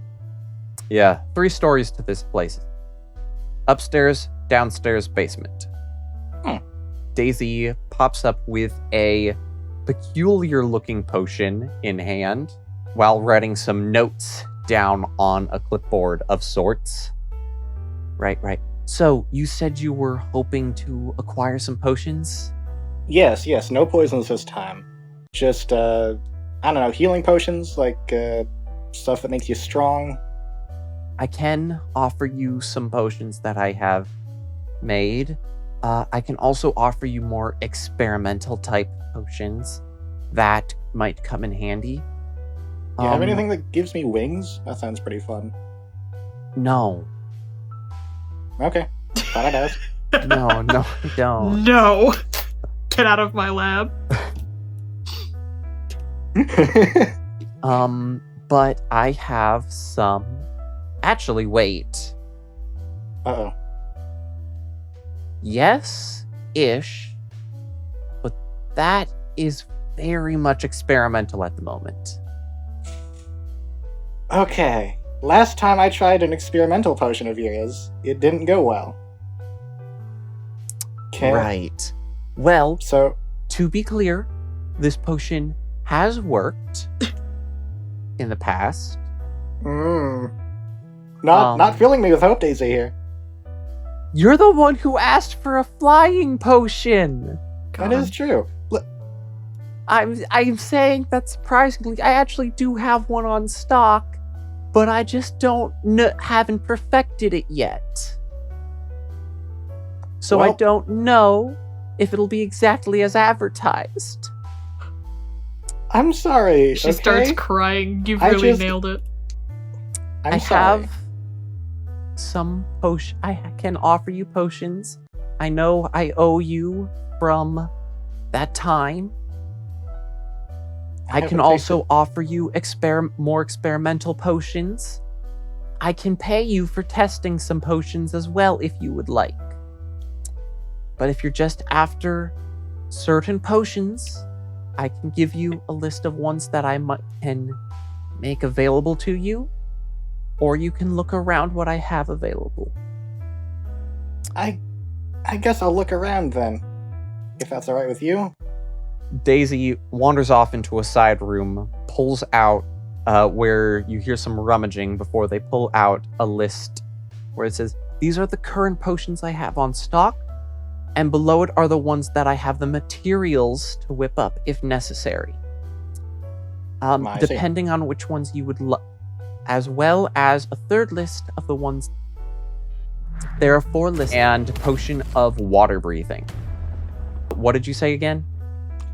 Yeah, 3 stories to this place. Upstairs, downstairs, basement. Daisy pops up with a peculiar-looking potion in hand while writing some notes down on a clipboard of sorts. Right. So, you said you were hoping to acquire some potions? Yes, no poisons this time. Just, I don't know, healing potions, like, stuff that makes you strong. I can offer you some potions that I have made. I can also offer you more experimental type potions that might come in handy. Do you have anything that gives me wings? That sounds pretty fun. No. Okay. Thought I'd ask. No, I don't. No! Get out of my lab. But I have some... Actually, wait. Uh-oh. Yes-ish. But that is very much experimental at the moment. Okay. Last time I tried an experimental potion of yours, it didn't go well. Right. Well, So, to be clear, this potion has worked in the past. Not filling me with hope, Daisy here. You're the one who asked for a flying potion. That is true. I'm saying that surprisingly, I actually do have one on stock, but I just haven't perfected it yet. So I Well- don't know if it'll be exactly as advertised. I'm sorry. She okay? starts crying. You've I really just- nailed it. I'm I sorry. have some potion. I can offer you potions. I know I owe you from that time. I can haven't also offer you more experimental potions. I can pay you for testing some potions as well if you would like. But if you're just after certain potions, I can give you a list of ones that can make available to you, or you can look around what I have available. I guess I'll look around then, if that's all right with you. Daisy wanders off into a side room, pulls out where you hear some rummaging before they pull out a list where it says, "These are the current potions I have on stock, and below it are the ones that I have the materials to whip up if necessary. I see. Depending on which ones you would as well as a third list of the ones. There are 4 lists and potion of water breathing." What did you say again?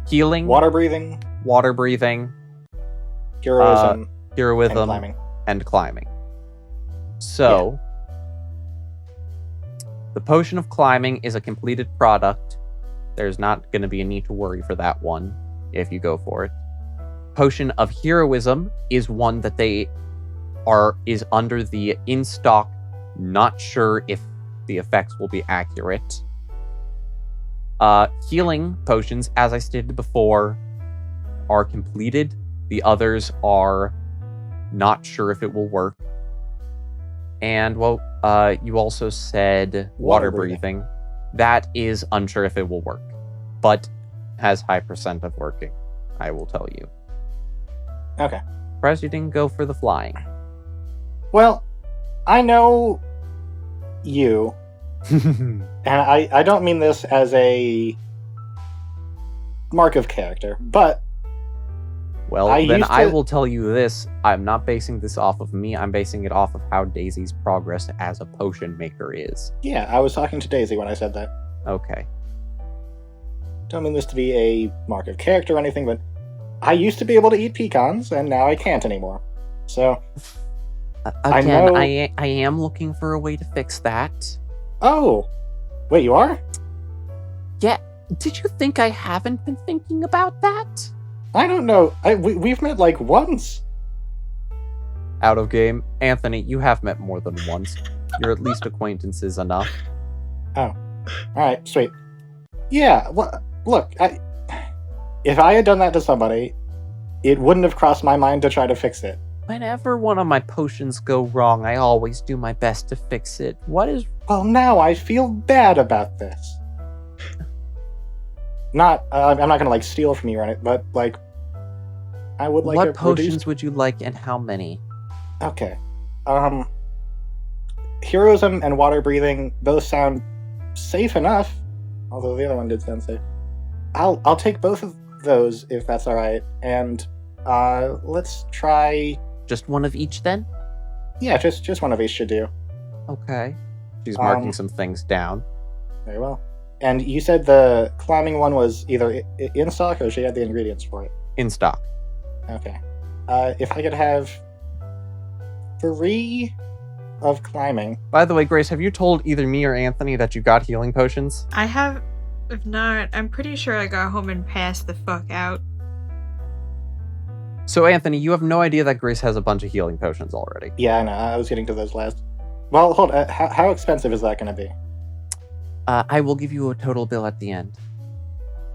Healing, Water breathing, heroism, heroism, and climbing. and climbing. So, the potion of climbing is a completed product. There's not going to be a need to worry for that one if you go for it. Potion of heroism is one that is under the in stock. Not sure if the effects will be accurate. Healing potions, as I stated before, are completed. The others are not sure if it will work. And, you also said water breathing. That is unsure if it will work, but has high % of working, I will tell you. Okay. Surprised you didn't go for the flying. Well, I know you, and I don't mean this as a mark of character, but Well, I then used I to- will tell you this. I'm not basing this off of me. I'm basing it off of how Daisy's progress as a potion maker is. yeah, I was talking to Daisy when I said that. Okay. Don't mean this to be a mark of character or anything, but I used to be able to eat pecans, and now I can't anymore. So, I Again, know- I am looking for a way to fix that. oh, wait, you are? Yeah, did you think I haven't been thinking about that? I don't know. We've met like once. Out of game. Anthony, you have met more than once. You're at least acquaintances enough. Oh. Alright, sweet. Yeah, well, look, if I had done that to somebody, it wouldn't have crossed my mind to try to fix it. Whenever one of my potions go wrong, I always do my best to fix it. What is... Well, now I feel bad about this. Not, I'm not gonna, like, steal from you or anything, but, like, I would like what a potions reduced... would you like and how many? Okay. Heroism and water breathing both sound safe enough, although the other one did sound safe. I'll take both of those if that's alright, and let's try... Just one of each then? Yeah, just one of each should do. Okay. She's marking some things down. Very well. And you said the climbing one was either in stock or she had the ingredients for it? In stock. Okay. If I could have 3 of climbing. By the way, Grace, have you told either me or Anthony that you got healing potions? I have, if not, I'm pretty sure I got home and passed the fuck out. So, Anthony, you have no idea that Grace has a bunch of healing potions already. Yeah, I know. I was getting to those last. Well, hold on. How expensive is that going to be? I will give you a total bill at the end.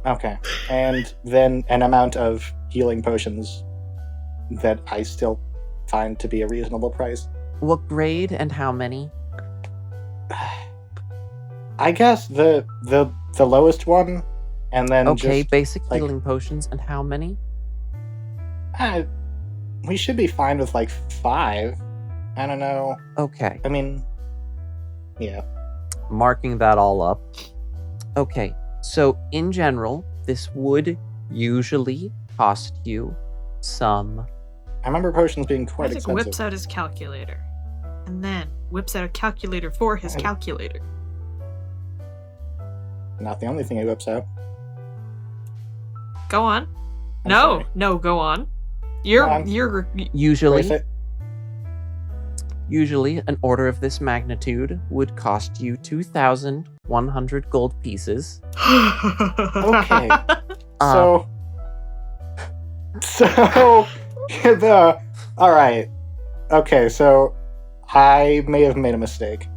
Okay. And then an amount of healing potions that I still find to be a reasonable price. What grade and how many? I guess the lowest one, and then Okay, just, basic like, healing potions and how many? we should be fine with like 5. I don't know. Okay. I mean, yeah. Marking that all up. Okay, so in general, this would usually cost you some... I remember potions being quite Isaac expensive. whips out his calculator, and then whips out a calculator for his calculator. Not the only thing he whips out. Go on. I'm No, sorry. no, go on. You're Go on. Usually, Brace it. Usually, an order of this magnitude would cost you 2,100 gold pieces. Okay. Um, So, all right. Okay, so I may have made a mistake.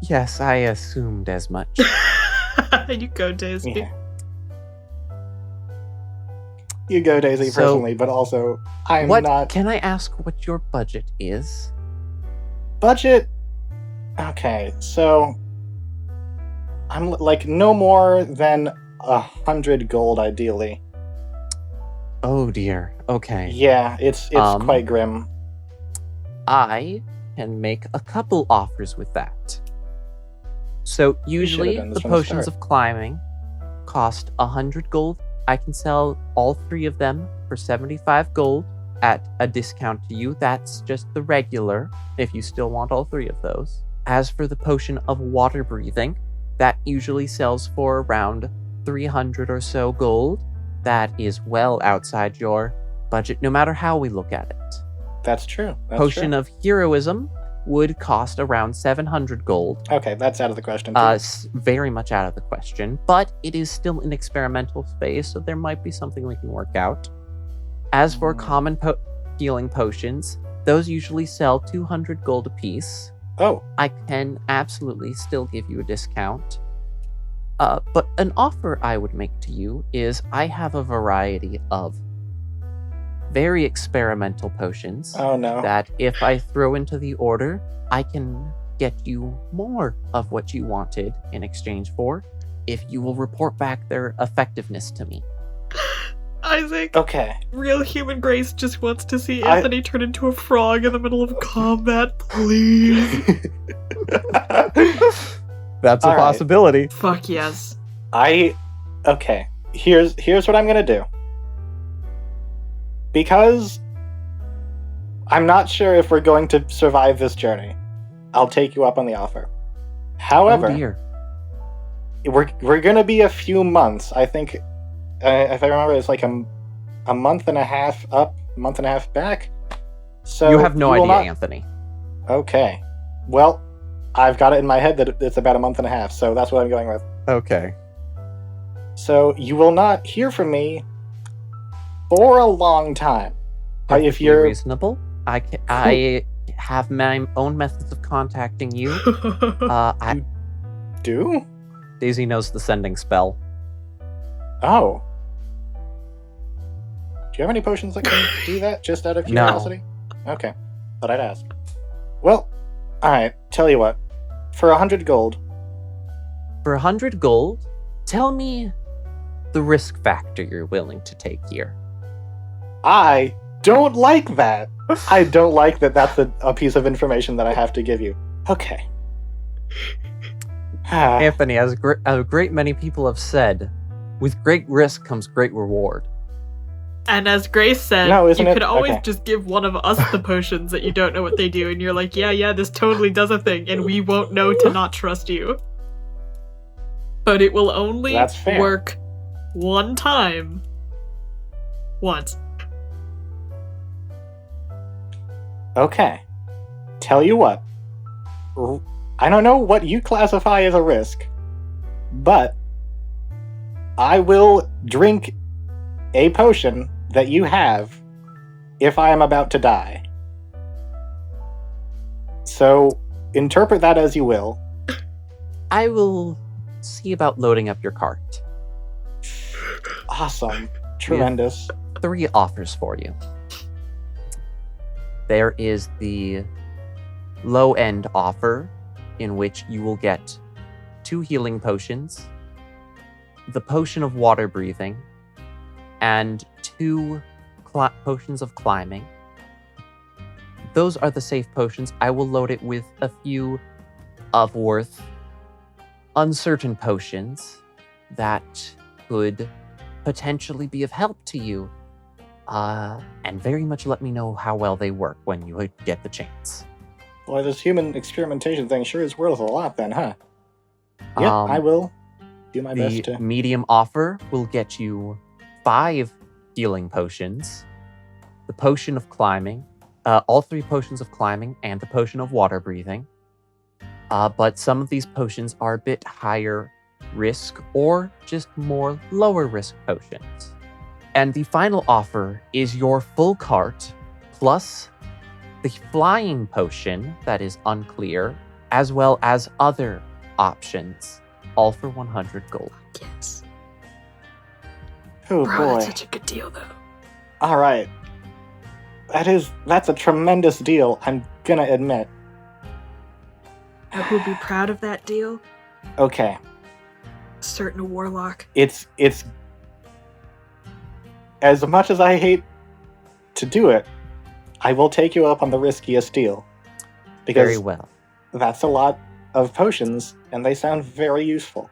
Yes, I assumed as much. You go, Daisy. Yeah. You go, Daisy, So, personally, but also I'm What not can I ask what your budget is? budget. Okay, so I'm like no more than 100 gold, ideally. Oh dear. Okay. Yeah, it's quite grim. I can make a couple offers with that. So usually done the this from the potions start. of climbing cost 100 gold. I can sell all 3 of them for 75 gold at a discount to you. That's just the regular, if you still want all 3 of those. As for the potion of water breathing, that usually sells for around 300 or so gold. That is well outside your budget, no matter how we look at it. That's true. That's Potion true. of heroism would cost around 700 gold. Okay, that's out of the question. Too. Very much out of the question, but it is still an experimental phase, so there might be something we can work out. As for common healing potions, those usually sell 200 gold apiece. Oh, I can absolutely still give you a discount. But an offer I would make to you is I have a variety of very experimental potions oh no. that if I throw into the order, I can get you more of what you wanted in exchange for if you will report back their effectiveness to me. Isaac, Okay. real human Grace just wants to see I- Anthony turn into a frog in the middle of combat, please. That's a All right. possibility. Fuck yes. Okay. Here's what I'm gonna do. Because I'm not sure if we're going to survive this journey, I'll take you up on the offer. However, Oh dear. we're gonna be a few months. I think, if I remember, it's like a month and a half up, a month and a half back. So You have no will idea, not- Anthony. Okay. Well, I've got it in my head that it's about a month and a half, so that's what I'm going with. Okay. So you will not hear from me for a long time. If Perfectly you're reasonable, I have my own methods of contacting you. do? Daisy knows the sending spell. Oh. Do you have any potions that can do that, just out of curiosity? No. Okay. Thought I'd ask. Well, alright, tell you what. For 100 gold. For 100 gold, tell me the risk factor you're willing to take here. I don't like that. I don't like that that's a piece of information that I have to give you. Okay. Anthony, as a great many people have said, with great risk comes great reward. And as Grace said, no, you could always okay. just give one of us the potions that you don't know what they do, and you're like, yeah, this totally does a thing, and we won't know to not trust you. But it will only work one time. Once. Okay. Tell you what. I don't know what you classify as a risk, but I will drink a potion that you have if I am about to die. So, interpret that as you will. I will see about loading up your cart. Awesome. Tremendous. 3 offers for you. There is the low-end offer, in which you will get 2 healing potions, the potion of water breathing, and 2 potions of climbing. Those are the safe potions. I will load it with a few of worth uncertain potions that could potentially be of help to you, and very much let me know how well they work when you get the chance. Boy, this human experimentation thing sure is worth a lot then, huh? Yep, I will do my best to... The medium offer will get you 5 healing potions, the potion of climbing, all 3 potions of climbing, and the potion of water breathing. But some of these potions are a bit higher risk or just more lower risk potions. And the final offer is your full cart plus the flying potion that is unclear, as well as other options, all for 100 gold. Yes. Oh Bro, boy. that's such a good deal, though. All right. That's a tremendous deal, I'm gonna admit. I would be proud of that deal. Okay. Certain warlock. It's as much as I hate to do it, I will take you up on the riskiest deal. Because Very well. That's a lot of potions, and they sound very useful.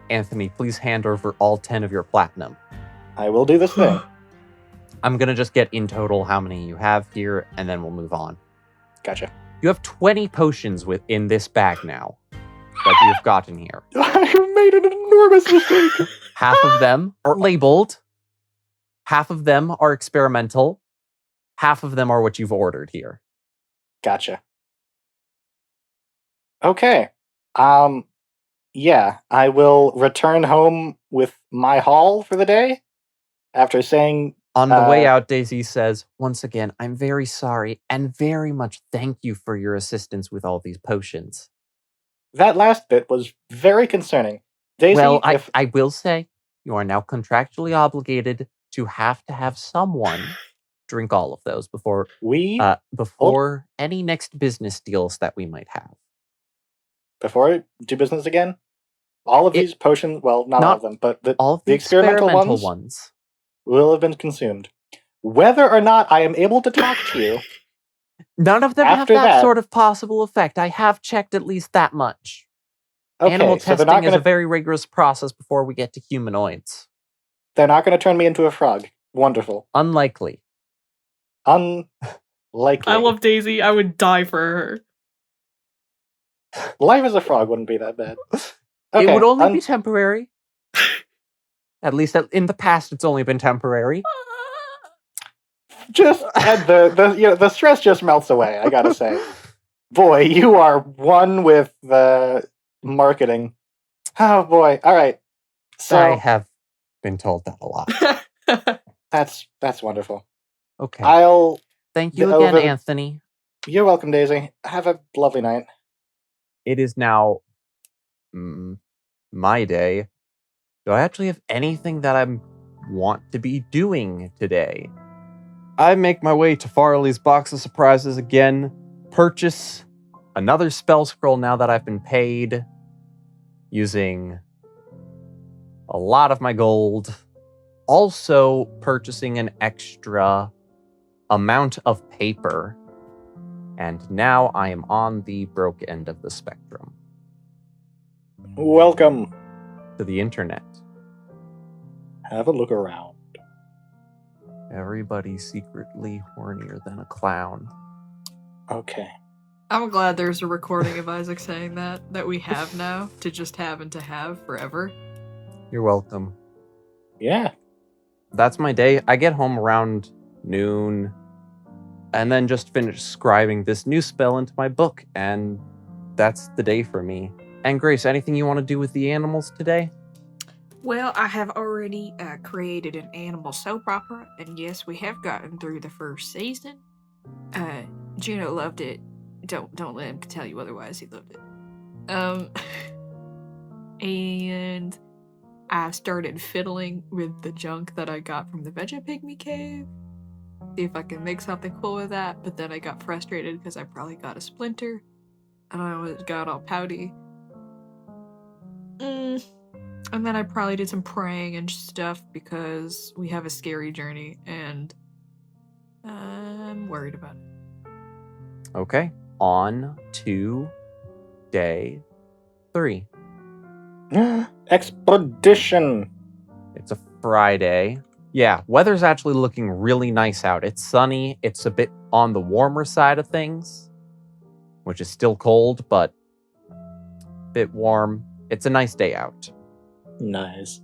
Anthony, please hand over all 10 of your platinum. I will do this thing. I'm going to just get in total how many you have here, and then we'll move on. Gotcha. You have 20 potions in this bag now that you've gotten here. I have made an enormous mistake. Half of them are labeled. Half of them are experimental. Half of them are what you've ordered here. Gotcha. Okay. Yeah, I will return home with my haul for the day after saying... On the way out, Daisy says, once again, I'm very sorry and very much thank you for your assistance with all these potions. That last bit was very concerning. Daisy, well, I will say, you are now contractually obligated to have someone drink all of those before any next business deals that we might have. Before I do business again? All of these potions, well, not all of them, but the experimental ones will have been consumed. Whether or not I am able to talk to you... None of them have that sort of possible effect. I have checked at least that much. Okay, Animal testing is a very rigorous process before we get to humanoids. They're not going to turn me into a frog. Wonderful. Unlikely. Unlikely. I love Daisy. I would die for her. Life as a frog wouldn't be that bad. Okay, it would only be temporary. At least in the past, it's only been temporary. Just the stress just melts away. I gotta say, boy, you are one with the marketing. Oh boy! All right, so I have been told that a lot. That's wonderful. Okay. I'll. Thank you over again, the- Anthony. You're welcome, Daisy. Have a lovely night. It is now my day. Do I actually have anything that I want to be doing today? I make my way to Farley's box of surprises again, purchase another spell scroll now that I've been paid, using a lot of my gold, also purchasing an extra amount of paper, and now I am on the broke end of the spectrum. Welcome. To the internet. Have a look around. Everybody's secretly hornier than a clown. Okay. I'm glad there's a recording of Isaac saying that we have now to just have and to have forever. You're welcome. Yeah. That's my day. I get home around noon and then just finish scribing this new spell into my book, and that's the day for me. And Grace, anything you want to do with the animals today? Well, I have already created an animal soap opera, and yes, we have gotten through the first season. Juno loved it. Don't let him tell you otherwise. He loved it. And I've started fiddling with the junk that I got from the Vegapygmy cave. See if I can make something cool with that. But then I got frustrated because I probably got a splinter, and I got all pouty. And then I probably did some praying and stuff because we have a scary journey and I'm worried about it. Okay. On to day 3. Expedition. It's a Friday. Yeah, weather's actually looking really nice out. It's sunny. It's a bit on the warmer side of things, which is still cold, but a bit warm. It's a nice day out. Nice.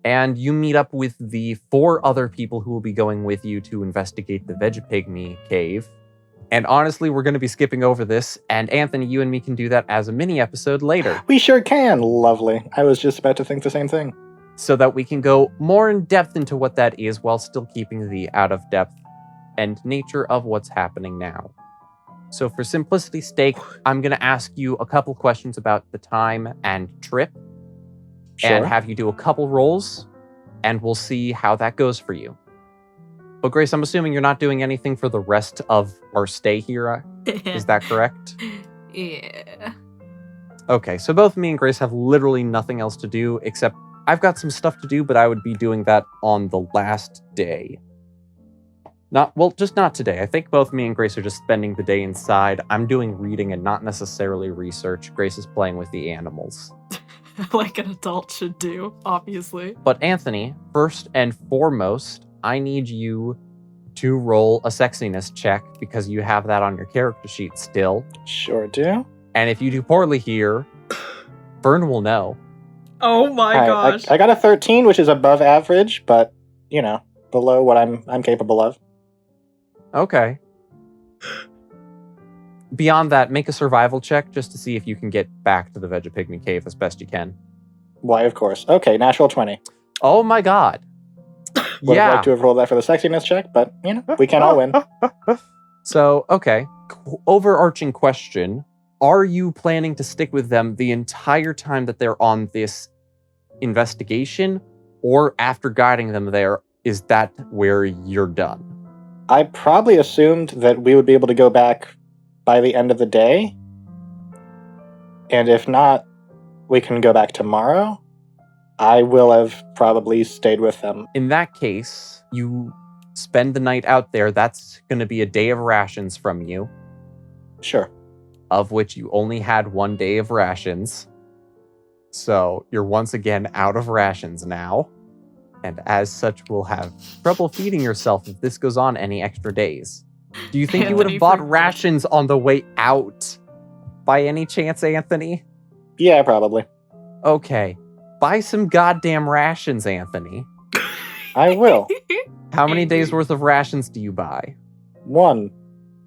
And you meet up with the 4 other people who will be going with you to investigate the Vegapygmy cave. And honestly, we're going to be skipping over this, and Anthony, you and me can do that as a mini episode later. We sure can. Lovely. I was just about to think the same thing. So that we can go more in depth into what that is while still keeping the out of depth and nature of what's happening now. So for simplicity's sake, I'm going to ask you a couple questions about the time and trip, Sure. and have you do a couple rolls, and we'll see how that goes for you. But Grace, I'm assuming you're not doing anything for the rest of our stay here. Is that correct? Yeah. Okay, so both me and Grace have literally nothing else to do, except I've got some stuff to do, but I would be doing that on the last day. Just not today. I think both me and Grace are just spending the day inside. I'm doing reading and not necessarily research. Grace is playing with the animals. Like an adult should do, obviously. But Anthony, first and foremost, I need you to roll a sexiness check because you have that on your character sheet still. Sure do. And if you do poorly here, Vern will know. Oh my gosh. I got a 13, which is above average, but, below what I'm capable of. Okay. Beyond that, make a survival check just to see if you can get back to the Vegapygmy cave as best you can. Why, of course. Okay, natural 20. Oh my god. Would have liked to have rolled that for the sexiness check, but, we can all win. So, okay. Overarching question. Are you planning to stick with them the entire time that they're on this investigation? Or after guiding them there, is that where you're done? I probably assumed that we would be able to go back by the end of the day. And if not, we can go back tomorrow. I will have probably stayed with them. In that case, you spend the night out there. That's going to be a day of rations from you. Sure. Of which you only had 1 day of rations. So you're once again out of rations now. And as such, will have trouble feeding yourself if this goes on any extra days. Do you think you would have bought rations on the way out? By any chance, Anthony? Yeah, probably. Okay. Buy some goddamn rations, Anthony. I will. How many days worth of rations do you buy? 1.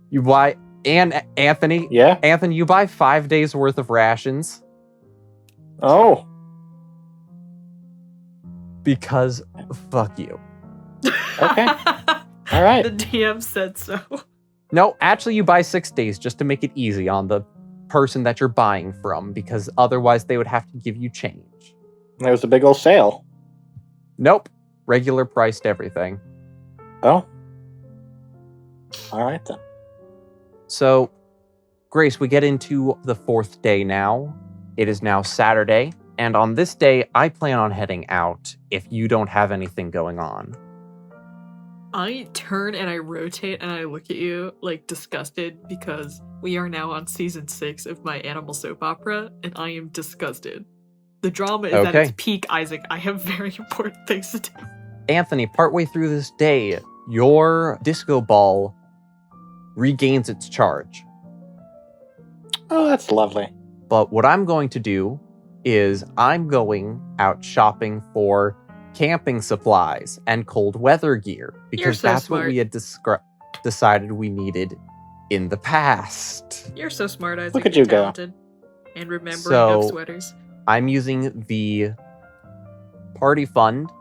You buy... And Anthony? Yeah? Anthony, you buy 5 days worth of rations. Oh. Because fuck you. Okay. All right. The DM said so. No, actually, you buy 6 days just to make it easy on the person that you're buying from, because otherwise they would have to give you change. There's a big old sale. Nope. Regular priced everything. Oh. All right then. So, Grace, we get into the 4th day now. It is now Saturday, and on this day, I plan on heading out if you don't have anything going on. I turn and I rotate and I look at you, like, disgusted, because we are now on season 6 of my animal soap opera, and I am disgusted. The drama is at Okay. its peak, Isaac. I have very important things to do. Anthony, partway through this day, your disco ball regains its charge. Oh, that's lovely. But what I'm going to do is I'm going out shopping for camping supplies and cold weather gear, because so that's smart. what we had decided we needed in the past. You're so smart, Isaac. Look at You're you go. talented. And remembering So- of sweaters. I'm using the party fund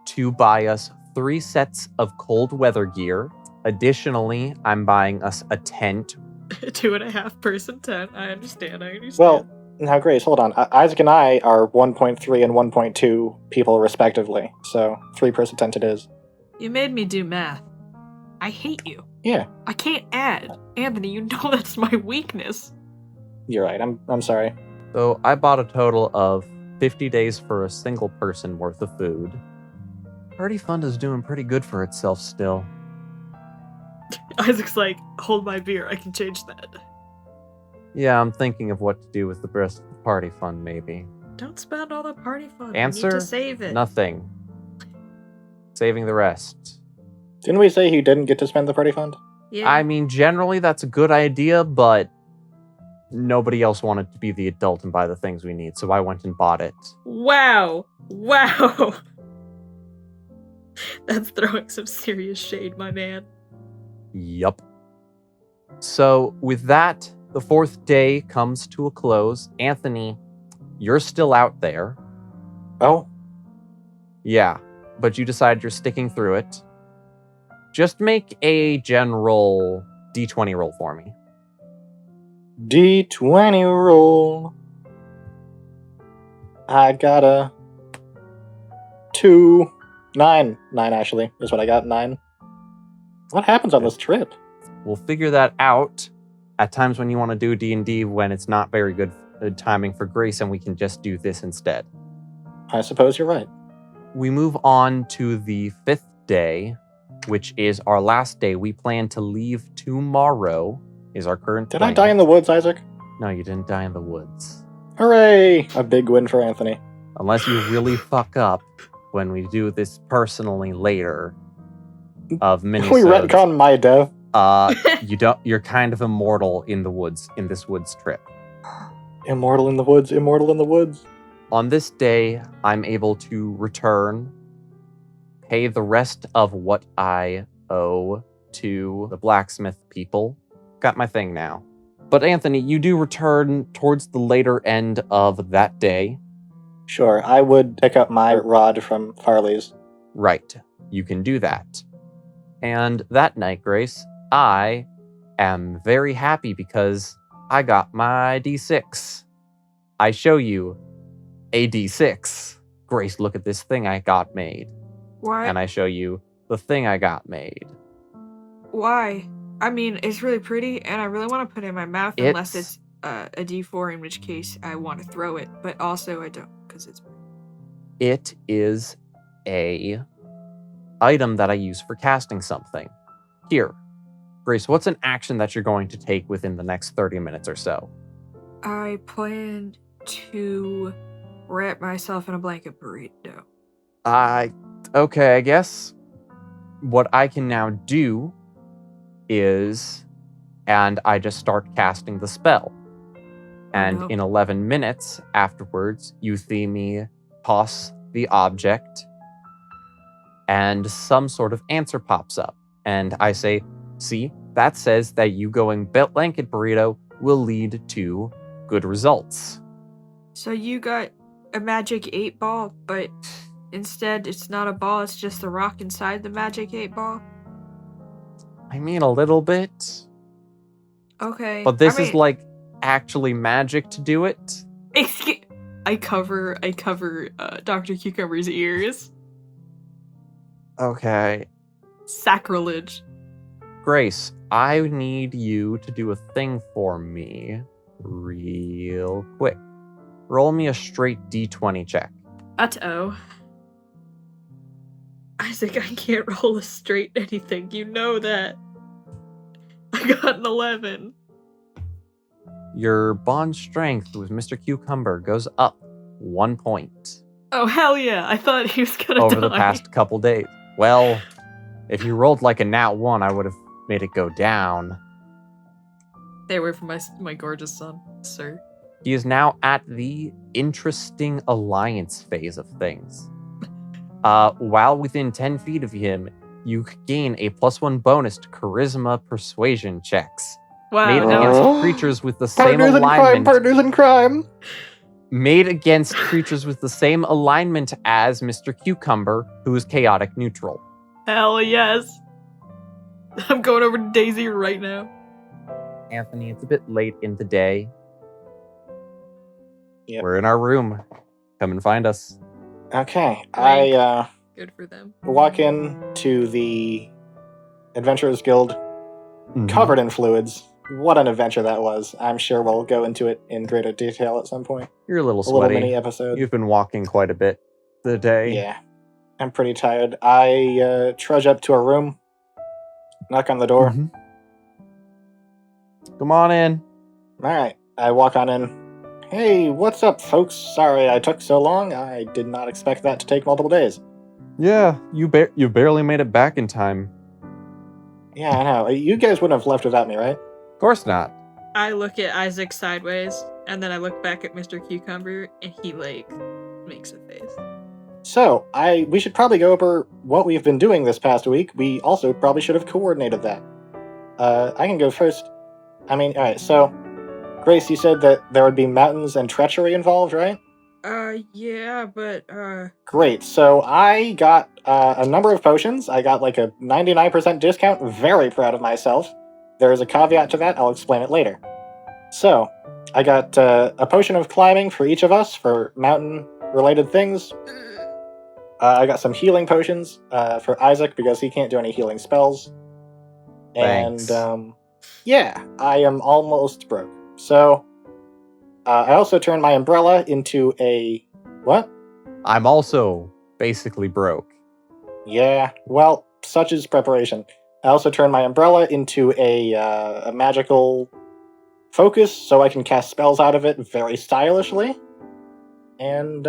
to buy us 3 sets of cold weather gear. Additionally, I'm buying us a tent. 2.5 person tent. I understand. Well, now, Grace, hold on. Isaac and I are 1.3 and 1.2 people, respectively. So, 3-person tent it is. You made me do math. I hate you. Yeah, I can't add. Anthony, you know that's my weakness. you're right. I'm sorry. So I bought a total of 50 days for a single person worth of food. Party fund is doing pretty good for itself still. Isaac's like, hold my beer. I can change that. Yeah, I'm thinking of what to do with the rest of the party fund, maybe. Don't spend all the party fund. Answer? You need to save it. Nothing. Saving the rest. Didn't we say he didn't get to spend the party fund? Yeah. I mean, generally that's a good idea, but nobody else wanted to be the adult and buy the things we need, so I went and bought it. Wow. Wow. That's throwing some serious shade, my man. Yup. So, with that, the 4th day comes to a close. Anthony, you're still out there. Oh, Yeah, but you decide you're sticking through it. Just make a general D20 roll for me. D20 roll. I got a 2. 9. 9, actually, is what I got. 9. What happens on this trip? We'll figure that out at times when you want to do D&D when it's not very good timing for Grace, and we can just do this instead. I suppose you're right. We move on to the 5th day, which is our last day. We plan to leave tomorrow, is our current Did plan. I die in the woods, Isaac? No, you didn't die in the woods. Hooray! A big win for Anthony. Unless you really fuck up when we do this personally later of We minisodes. retcon my death. You're kind of immortal in the woods, in this woods trip. Immortal in the woods, immortal in the woods. On this day, I'm able to return, pay the rest of what I owe to the blacksmith people. Got my thing now. But Anthony, you do return towards the later end of that day. Sure, I would pick up my rod from Farley's. Right, you can do that. And that night, Grace, I am very happy because I got my D6. I show you a D6. Grace, look at this thing I got made. Why? And I show you the thing I got made. Why? I mean, it's really pretty, and I really want to put it in my mouth unless it's a D4, in which case I want to throw it. But also I don't, because it's pretty. It is a item that I use for casting something. Here, Grace, what's an action that you're going to take within the next 30 minutes or so? I plan to wrap myself in a blanket burrito. Okay, I guess what I can now do is, and I just start casting the spell. And no. in 11 minutes afterwards, you see me toss the object, and some sort of answer pops up. And I say, see, that says that you going blanket burrito will lead to good results. So you got a magic 8-ball, but Instead, it's not a ball, it's just the rock inside the magic 8-ball? I mean, a little bit. Okay. But this is like actually magic to do it. I cover Dr. Cucumber's ears. Okay. Sacrilege. Grace, I need you to do a thing for me real quick. Roll me a straight D20 check. Uh-oh. Isaac, I can't roll a straight anything. You know that. I got an 11. Your bond strength with Mr. Cucumber goes up 1 point Oh, hell yeah. I thought he was gonna over die. the past couple days. Well, if you rolled like a nat 1, I would have made it go down. Stay away from my gorgeous son, sir. He is now at the interesting alliance phase of things. While within 10 feet of him, you gain a +1 bonus to charisma persuasion checks. Wow, Made now against creatures with the same Partners in crime, alignment. partners in crime. Made against creatures with the same alignment as Mr. Cucumber, who is chaotic neutral. hell yes. I'm going over to Daisy right now. Anthony, it's a bit late in the day. Yep. We're in our room. Come and find us. Okay, Wink. I Good for them. walk in to the Adventurers Guild covered in fluids. What an adventure that was. I'm sure we'll go into it in greater detail at some point. You're a little A little sweaty. mini episode. You've been walking quite a bit today. Yeah, I'm pretty tired. I trudge up to a room, knock on the door. Mhm. Come on in. Alright, I walk on in. Hey, what's up, folks? Sorry I took so long. I did not expect that to take multiple days. Yeah, you barely made it back in time. Yeah, I know. You guys wouldn't have left without me, right? Of course not. I look at Isaac sideways, and then I look back at Mr. Cucumber, and he, makes a face. So, we should probably go over what we've been doing this past week. We also probably should have coordinated that. I can go first. Alright, so, Grace, you said that there would be mountains and treachery involved, right? Yeah, but, Great, so I got a number of potions. I got like a 99% discount. Very proud of myself. There is a caveat to that. I'll explain it later. So, I got a potion of climbing for each of us for mountain-related things. I got some healing potions for Isaac because he can't do any healing spells. Thanks. And, yeah, I am almost broke. So, I also turned my umbrella into a... What? I'm also basically broke. Yeah, well, such is preparation. I also turned my umbrella into a magical focus, so I can cast spells out of it very stylishly. And,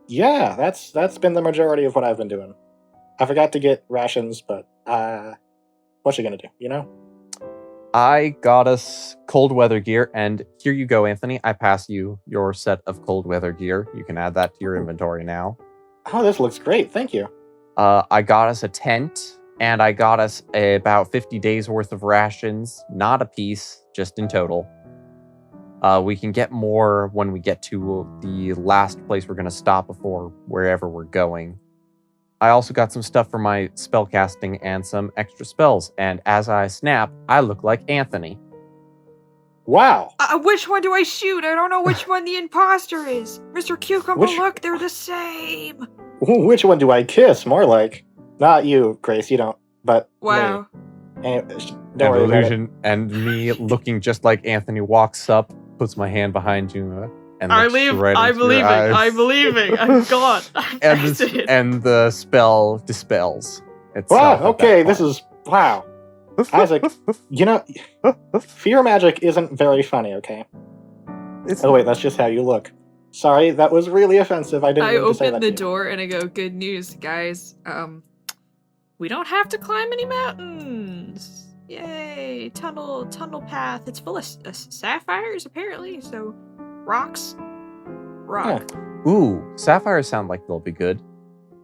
yeah, that's been the majority of what I've been doing. I forgot to get rations, but, what you gonna do, you know? I got us cold weather gear, and here you go, Anthony. I pass you your set of cold weather gear. You can add that to your inventory now. Oh, this looks great, thank you. I got us a tent, and I got us about 50 days worth of rations. Not a piece, just in total. We can get more when we get to the last place we're going to stop before wherever we're going. I also got some stuff for my spellcasting and some extra spells, and as I snap, I look like Anthony. Wow! which one do I shoot? I don't know which one the imposter is. Mr. Cucumber, Which- look, they're the same. Which one do I kiss? More like. Not you, Grace, you don't, but Wow. me. Anyway, don't And worry about it. illusion, and me looking just like Anthony walks up, puts my hand behind you, and looks right I'm into your leaving. eyes. I'm leaving. I'm gone. I'm and, exited. and the spell dispels itself. Wow, at that okay, point. this is... Wow. Isaac, you know, fear magic isn't very funny, okay? It's Oh wait, that's just how you look. Sorry, that was really offensive. I didn't I mean to say open that the to you. door and I go, "Good news, guys. We don't have to climb any mountains. Yay! Tunnel path. It's full of sapphires, apparently. So, rocks, rock. Ooh, sapphires sound like they'll be good.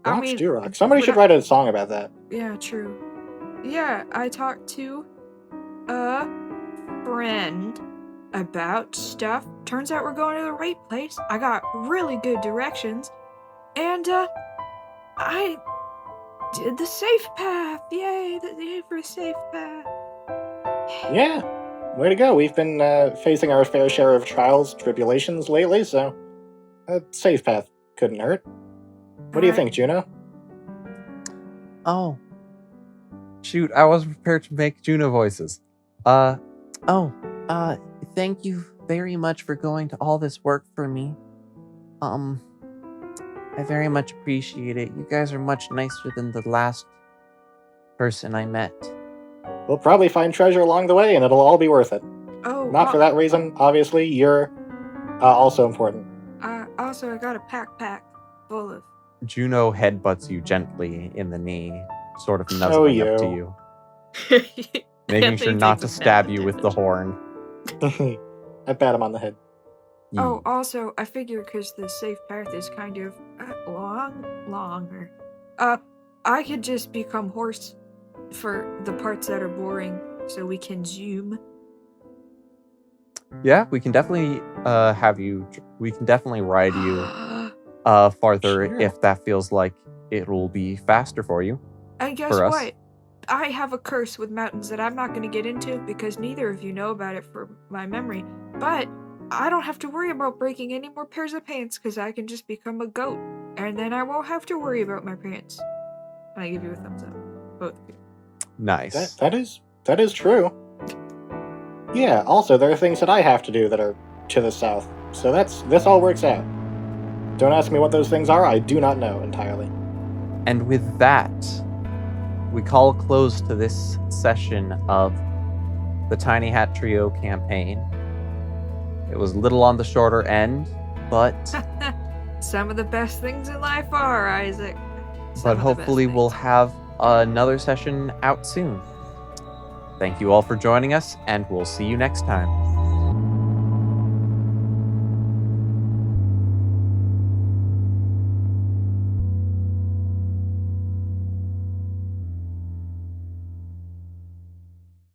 I Rocks mean, do rock. Somebody would should I- write a song about that. Yeah, true. Yeah, I talked to a friend about stuff. Turns out we're going to the right place. I got really good directions. And, I did the safe path. Yay for a safe path. Yeah, way to go. We've been facing our fair share of trials, tribulations lately, so a safe path couldn't hurt. What do you think, Juno? Oh. Shoot, I wasn't prepared to make Juno voices. Thank you very much for going to all this work for me. I very much appreciate it. You guys are much nicer than the last person I met. We'll probably find treasure along the way, and it'll all be worth it. Oh, Not for that reason, obviously. You're also important. Also, I got a pack full of... Juno headbutts you gently in the knee, sort of nuzzling up to you, making sure not to stab you with the horn. I pat him on the head. Oh, also, I figure because the safe path is kind of longer, I could just become horse for the parts that are boring, so we can zoom. Yeah, we can definitely we can definitely ride you farther Sure. if that feels like it will be faster for you. And guess For us. what? I have a curse with mountains that I'm not going to get into because neither of you know about it for my memory, but I don't have to worry about breaking any more pairs of pants because I can just become a goat, and then I won't have to worry about my pants. And I give you a thumbs up, both of you. Nice. That is true. Yeah, also, there are things that I have to do that are to the south, so this all works out. Don't ask me what those things are, I do not know entirely. And with that, we call a close to this session of the Tiny Hat Trio campaign. It was a little on the shorter end, but Some of the best things in life are, Isaac. but hopefully we'll have another session out soon. Thank you all for joining us, and we'll see you next time.